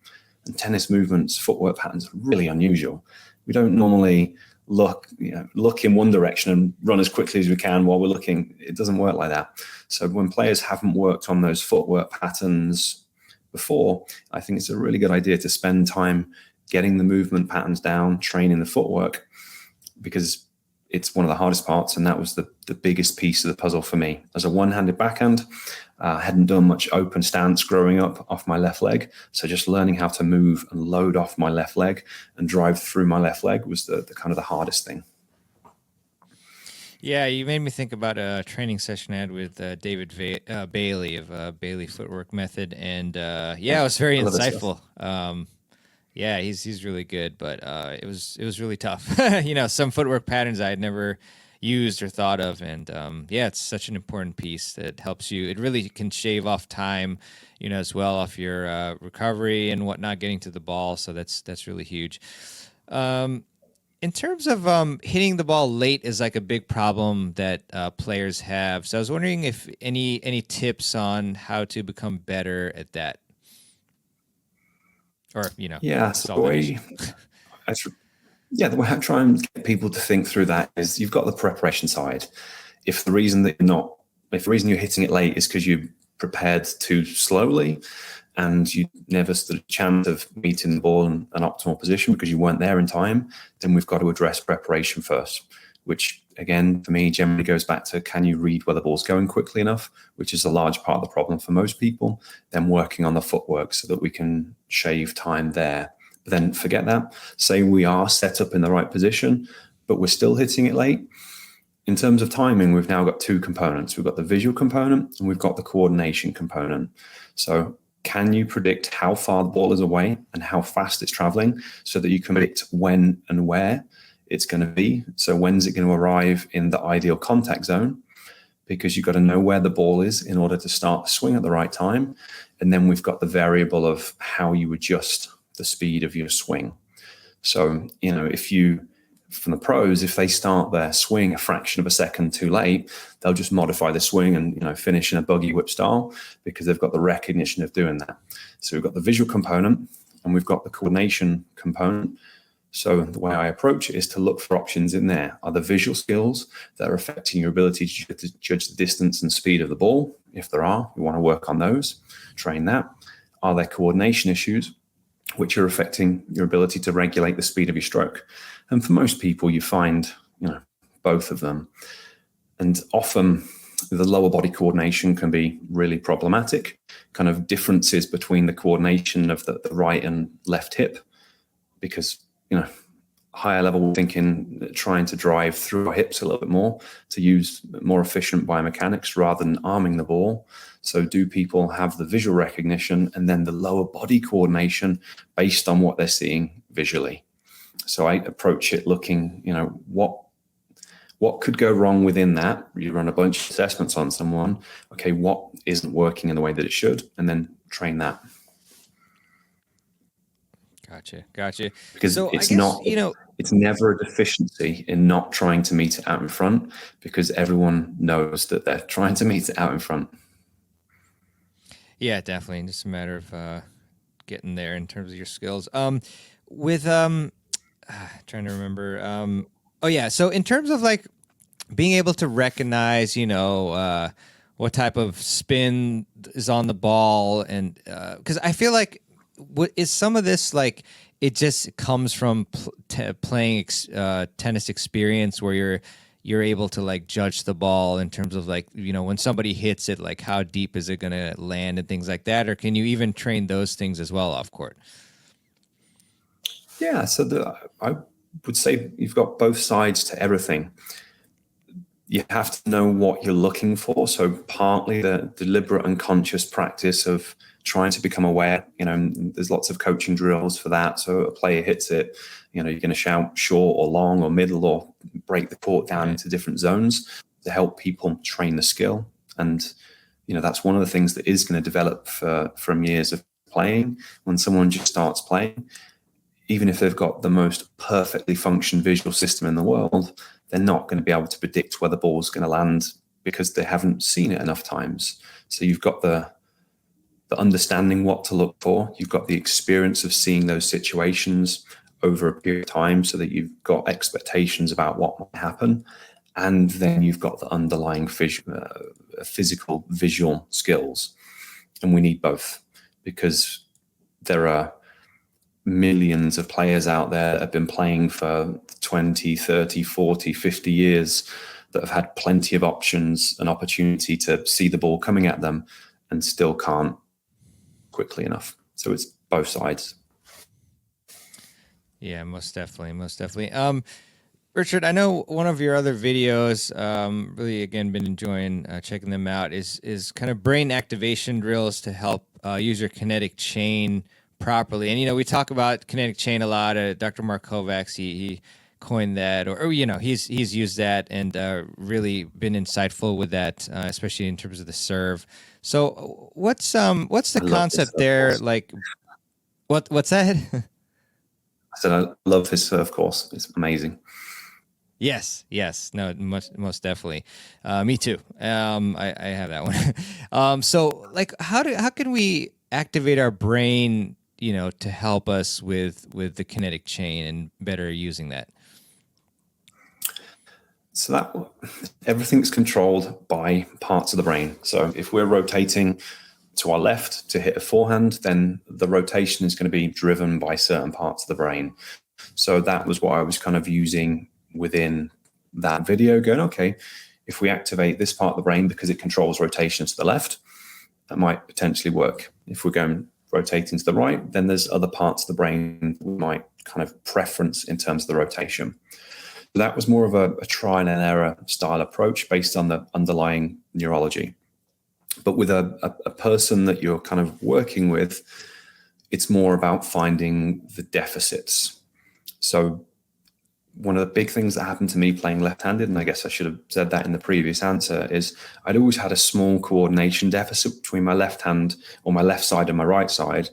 And tennis movements, footwork patterns are really unusual. We don't normally look in one direction and run as quickly as we can while we're looking. It doesn't work like that. So when players haven't worked on those footwork patterns before, I think it's a really good idea to spend time getting the movement patterns down, training the footwork, because it's one of the hardest parts. And that was the biggest piece of the puzzle for me. As a one-handed backhand, I hadn't done much open stance growing up off my left leg. So just learning how to move and load off my left leg and drive through my left leg was the kind of the hardest thing. Yeah, you made me think about a training session I had with David Bailey of Bailey Footwork Method. And it was very insightful. Yeah, he's really good, but it was really tough. Some footwork patterns I had never used or thought of, and it's such an important piece that helps you. It really can shave off time, as well, off your recovery and whatnot, getting to the ball. So that's really huge. In terms of hitting the ball late is like a big problem that players have. So I was wondering if any tips on how to become better at that. Or, the way I try and get people to think through that is you've got the preparation side. If the reason you're hitting it late is because you prepared too slowly and you never stood a chance of meeting the ball in an optimal position because you weren't there in time, then we've got to address preparation first, which again, for me, generally goes back to, can you read where the ball's going quickly enough, which is a large part of the problem for most people, then working on the footwork so that we can shave time there. But then forget that. Say we are set up in the right position, but we're still hitting it late. In terms of timing, we've now got two components. We've got the visual component and we've got the coordination component. So can you predict how far the ball is away and how fast it's traveling so that you can predict when and where it's going to be? So when's it going to arrive in the ideal contact zone? Because you've got to know where the ball is in order to start the swing at the right time. And then we've got the variable of how you adjust the speed of your swing. So, from the pros, if they start their swing a fraction of a second too late, they'll just modify the swing and, finish in a buggy whip style because they've got the recognition of doing that. So we've got the visual component and we've got the coordination component. So the way I approach it is to look for options in there. Are the visual skills that are affecting your ability to judge the distance and speed of the ball? If there are, we want to work on those, train that. Are there coordination issues which are affecting your ability to regulate the speed of your stroke? And for most people, you find, both of them. And often the lower body coordination can be really problematic, kind of differences between the coordination of the right and left hip, because higher level thinking, trying to drive through our hips a little bit more to use more efficient biomechanics rather than arming the ball. So do people have the visual recognition and then the lower body coordination based on what they're seeing visually? So I approach it looking, what could go wrong within that? You run a bunch of assessments on someone. Okay, what isn't working in the way that it should? And then train that. Gotcha. Because so it's I guess, not, it's never a deficiency in not trying to meet it out in front, because everyone knows that they're trying to meet it out in front. Yeah, definitely. Just a matter of getting there in terms of your skills. Trying to remember. So in terms of like being able to recognize, what type of spin is on the ball, and because I feel like what is some of this, like it just comes from playing tennis experience where you're able to like judge the ball in terms of like, when somebody hits it, like how deep is it going to land and things like that? Or can you even train those things as well off court? Yeah. So I would say you've got both sides to everything. You have to know what you're looking for. So partly the deliberate and conscious practice of trying to become aware, there's lots of coaching drills for that. So a player hits it, you're going to shout short or long or middle or break the court down into different zones to help people train the skill. And, that's one of the things that is going to develop from years of playing. When someone just starts playing, even if they've got the most perfectly functioned visual system in the world, they're not going to be able to predict where the ball's going to land because they haven't seen it enough times. So you've got the understanding what to look for. You've got the experience of seeing those situations over a period of time so that you've got expectations about what might happen. And then you've got the underlying physical visual skills. And we need both, because there are millions of players out there that have been playing for 20, 30, 40, 50 years that have had plenty of options and opportunity to see the ball coming at them and still can't quickly enough. So it's both sides. Yeah, most definitely. Most definitely. Richard, I know one of your other videos, really, again, been enjoying checking them out, is kind of brain activation drills to help use your kinetic chain properly. And, we talk about kinetic chain a lot. Dr. Mark Kovacs, he coined that, or he's used that and really been insightful with that, especially in terms of the serve. So what's the concept there? Like, what's that? I said I love his serve course. It's amazing. Yes. No, most definitely. Me too. I have that one. So like, how can we activate our brain, to help us with the kinetic chain and better using that? So that everything's controlled by parts of the brain. So if we're rotating to our left to hit a forehand, then the rotation is going to be driven by certain parts of the brain. So that was what I was kind of using within that video, going, okay, if we activate this part of the brain because it controls rotation to the left, that might potentially work. If we're going rotating to the right, then there's other parts of the brain we might kind of preference in terms of the rotation. That was more of a trial and error style approach based on the underlying neurology. But with a person that you're kind of working with, it's more about finding the deficits. So one of the big things that happened to me playing left-handed, and I guess I should have said that in the previous answer, is I'd always had a small coordination deficit between my left hand or my left side and my right side,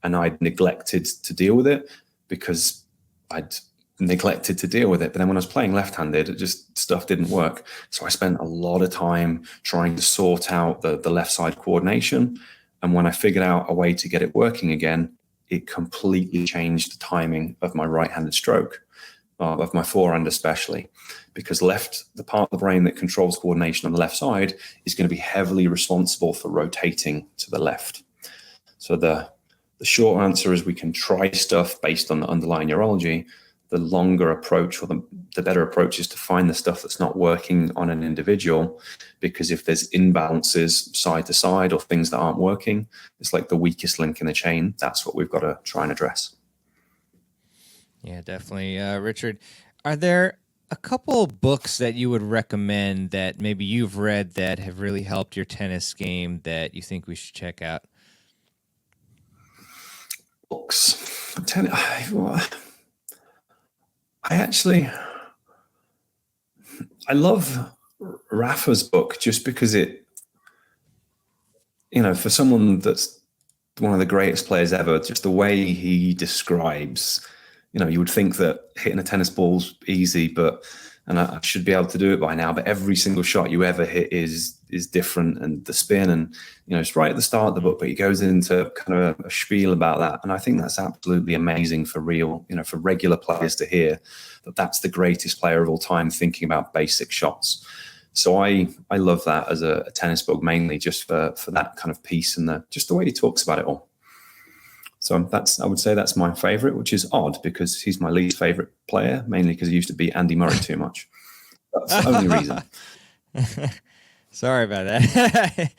and I'd neglected to deal with it because I'd neglected to deal with it. But then when I was playing left-handed, it just stuff didn't work. So I spent a lot of time trying to sort out the left side coordination. And when I figured out a way to get it working again, it completely changed the timing of my right-handed stroke, of my forehand especially, because the part of the brain that controls coordination on the left side is going to be heavily responsible for rotating to the left. So the short answer is we can try stuff based on the underlying neurology. The longer approach, or the better approach, is to find the stuff that's not working on an individual, because if there's imbalances side to side or things that aren't working, it's like the weakest link in the chain. That's what we've got to try and address. Yeah, definitely. Richard, are there a couple books that you would recommend that maybe you've read that have really helped your tennis game that you think we should check out? Books. I love Rafa's book just because it, for someone that's one of the greatest players ever, just the way he describes, you would think that hitting a tennis ball's easy, and I should be able to do it by now, but every single shot you ever hit is different, and the spin, and it's right at the start of the book, but he goes into kind of a spiel about that, and I think that's absolutely amazing for for regular players to hear that that's the greatest player of all time thinking about basic shots. So I love that as a tennis book, mainly just for that kind of piece and just the way he talks about it all. So I would say that's my favorite, which is odd because he's my least favorite player, mainly because he used to beat Andy Murray too much. That's the only reason. Sorry about that.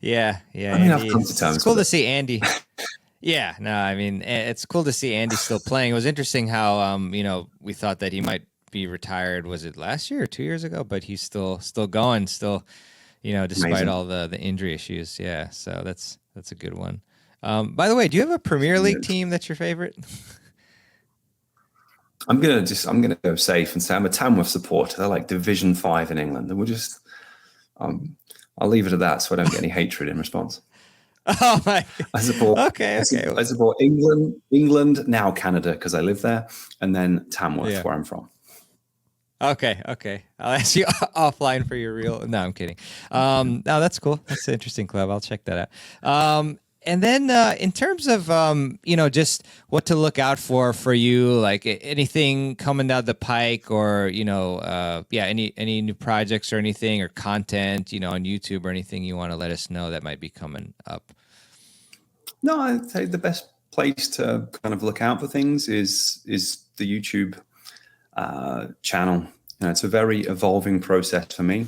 Yeah. I mean, I've come to terms. It's cool to see Andy. Yeah, no, I mean, it's cool to see Andy still playing. It was interesting how, we thought that he might be retired. Was it last year or 2 years ago? But he's still going, despite Amazing. all the injury issues. Yeah, so that's a good one. By the way, do you have a Premier League team that's your favorite? I'm gonna go safe and say I'm a Tamworth supporter. They're like Division 5 in England, and we'll just I'll leave it at that, so I don't get any hatred in response. Oh my! I support. Okay. I support England, now Canada because I live there, and then Tamworth, where I'm from. Okay. I'll ask you offline for your real. No, I'm kidding. No, that's cool. That's an interesting club. I'll check that out. And then in terms of, just what to look out for you, like anything coming down the pike or, any new projects or anything or content, on YouTube or anything you want to let us know that might be coming up. No, I'd say the best place to kind of look out for things is the YouTube channel. It's a very evolving process for me.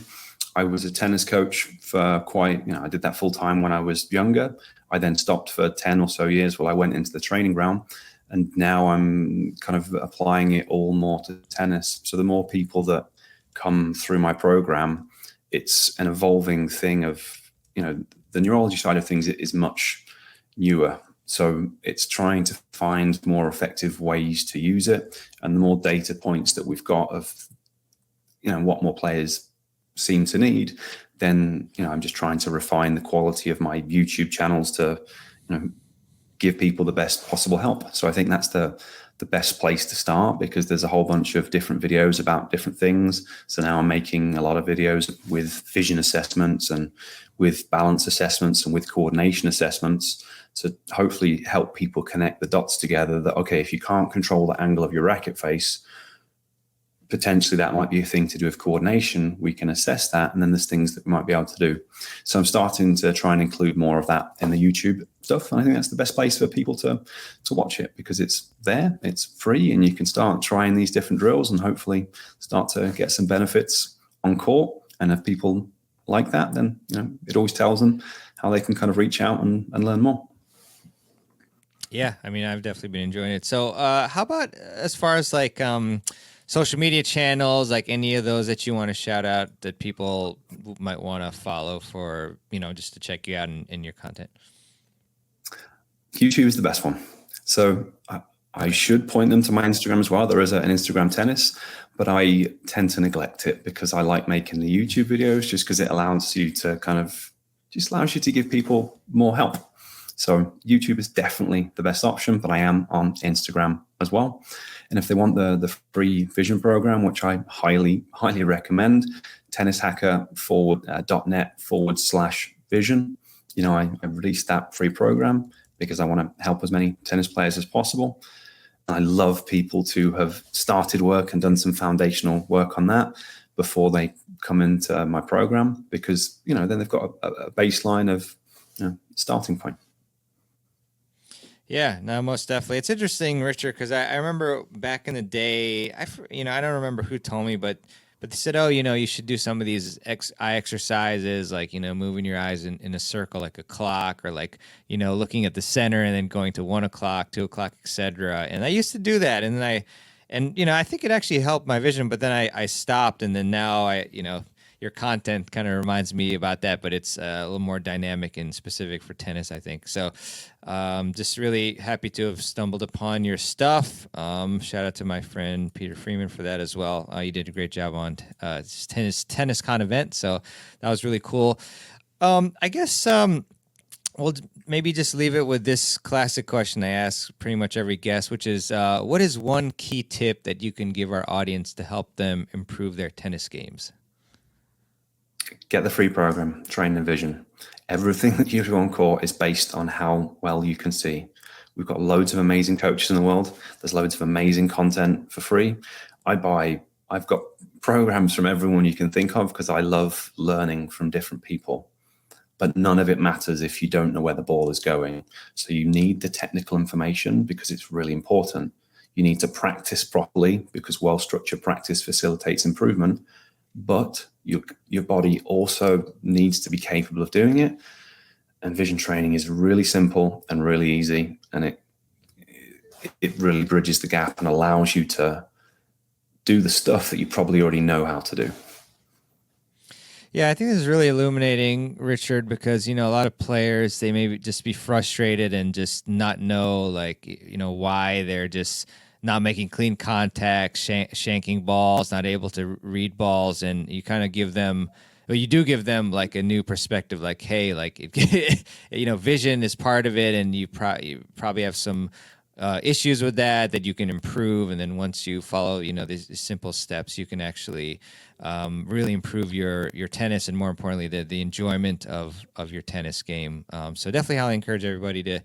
I was a tennis coach for I did that full time when I was younger. I then stopped for 10 or so years while I went into the training ground. And now I'm kind of applying it all more to tennis. So the more people that come through my program, it's an evolving thing of, the neurology side of things is much newer. So it's trying to find more effective ways to use it. And the more data points that we've got of, what more players seem to need, then, I'm just trying to refine the quality of my YouTube channels to, give people the best possible help. So I think that's the best place to start, because there's a whole bunch of different videos about different things. So now I'm making a lot of videos with vision assessments and with balance assessments and with coordination assessments to hopefully help people connect the dots together that, okay, if you can't control the angle of your racket face, potentially that might be a thing to do with coordination. We can assess that, and then there's things that we might be able to do. So I'm starting to try and include more of that in the YouTube stuff, and I think that's the best place for people to watch it, because it's there, it's free, and you can start trying these different drills and hopefully start to get some benefits on court. And if people like that, then it always tells them how they can kind of reach out and learn more. Yeah, I mean, I've definitely been enjoying it. So how about as far as like social media channels, like any of those that you want to shout out that people might want to follow for, just to check you out in your content? YouTube is the best one. So I should point them to my Instagram as well. There is an Instagram tennis, but I tend to neglect it because I like making the YouTube videos just because it allows you to give people more help. So YouTube is definitely the best option, but I am on Instagram as well. And if they want the free vision program, which I highly, highly recommend, tennishacker.net/vision. I released that free program because I want to help as many tennis players as possible. I love people to have started work and done some foundational work on that before they come into my program, because, then they've got a baseline of starting point. Yeah, no, most definitely. It's interesting, Richard, because I remember back in the day, I don't remember who told me, but they said, oh, you should do some of these eye exercises, like, moving your eyes in a circle like a clock, or like, looking at the center and then going to 1 o'clock, 2 o'clock, etc. And I used to do that. And then I think it actually helped my vision, but then I stopped. And then now your content kind of reminds me about that, but it's a little more dynamic and specific for tennis, I think. So just really happy to have stumbled upon your stuff. Shout out to my friend Peter Freeman for that as well. You did a great job on TennisCon event, so that was really cool. I guess we'll maybe just leave it with this classic question I ask pretty much every guest, which is, what is one key tip that you can give our audience to help them improve their tennis games? Get the free program, Train and Vision. Everything that you do on court is based on how well you can see. We've got loads of amazing coaches in the world. There's loads of amazing content for free. I've got programs from everyone you can think of because I love learning from different people. But none of it matters if you don't know where the ball is going. So you need the technical information because it's really important. You need to practice properly because well-structured practice facilitates improvement. But your body also needs to be capable of doing it. And vision training is really simple and really easy. And it really bridges the gap and allows you to do the stuff that you probably already know how to do. Yeah, I think this is really illuminating, Richard, because, a lot of players, they may just be frustrated and just not know, why they're just not making clean contact, shanking balls, not able to read balls. And you kind of give them, you do give them like a new perspective, like, hey, like, vision is part of it. And you probably have some issues with that you can improve. And then once you follow, these simple steps, you can actually really improve your tennis, and more importantly, the enjoyment of your tennis game. So definitely highly encourage everybody to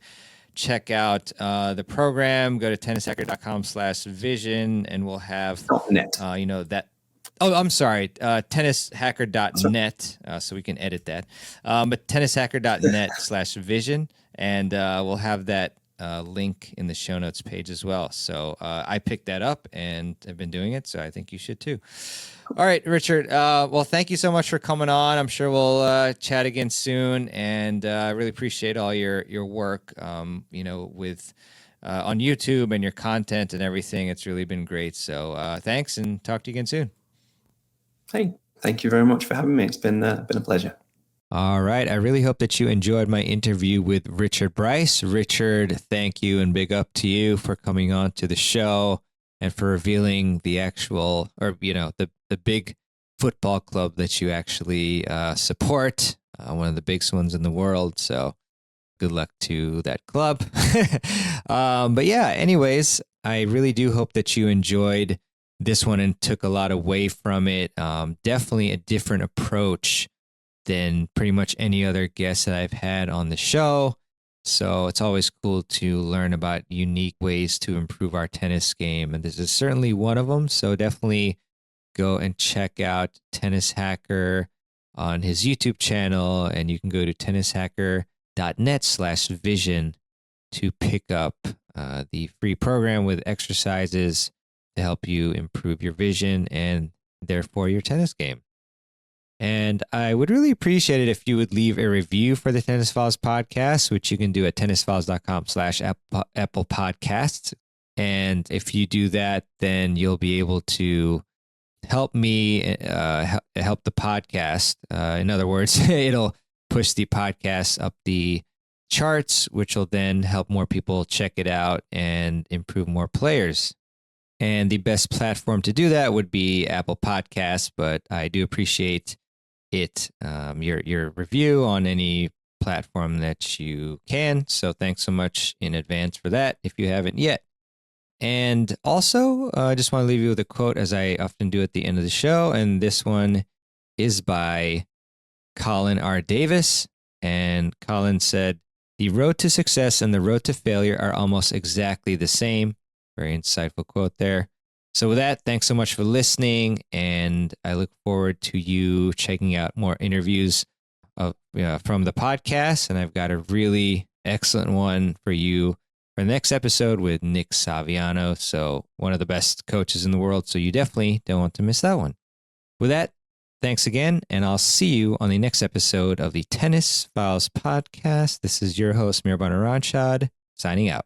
check out the program. Go to tennishacker.com/vision, and we'll have, .net. that. Oh, I'm sorry. Tennishacker.net. So we can edit that. But tennishacker.net/vision. And we'll have that link in the show notes page as well. So I picked that up and have been doing it. So I think you should too. All right, Richard. Well, thank you so much for coming on. I'm sure we'll chat again soon. And I really appreciate all your work, with on YouTube and your content and everything. It's really been great. So thanks, and talk to you again soon. Hey, thank you very much for having me. It's been a pleasure. All right. I really hope that you enjoyed my interview with Richard Brice. Richard, thank you, and big up to you for coming on to the show and for revealing the actual, or, the big football club that you actually support, one of the biggest ones in the world. So good luck to that club. But yeah, anyways, I really do hope that you enjoyed this one and took a lot away from it. Definitely a different approach than pretty much any other guest that I've had on the show. So it's always cool to learn about unique ways to improve our tennis game. And this is certainly one of them. So definitely go and check out Tennis Hacker on his YouTube channel. And you can go to tennishacker.net/vision to pick up the free program with exercises to help you improve your vision and therefore your tennis game. And I would really appreciate it if you would leave a review for the Tennis Files podcast, which you can do at tennisfiles.com/Apple Podcasts. And if you do that, then you'll be able to help me help the podcast. In other words, it'll push the podcast up the charts, which will then help more people check it out and improve more players. And the best platform to do that would be Apple Podcasts, but I do appreciate it, your review on any platform that you can. So thanks so much in advance for that if you haven't yet. And also, I just want to leave you with a quote, as I often do at the end of the show. And this one is by Colin R. Davis. And Colin said, "The road to success and the road to failure are almost exactly the same." Very insightful quote there. So with that, thanks so much for listening, and I look forward to you checking out more interviews from the podcast. And I've got a really excellent one for you for the next episode with Nick Saviano, so one of the best coaches in the world. So you definitely don't want to miss that one. With that, thanks again, and I'll see you on the next episode of the Tennis Files podcast. This is your host, Mirban Aranshad, signing out.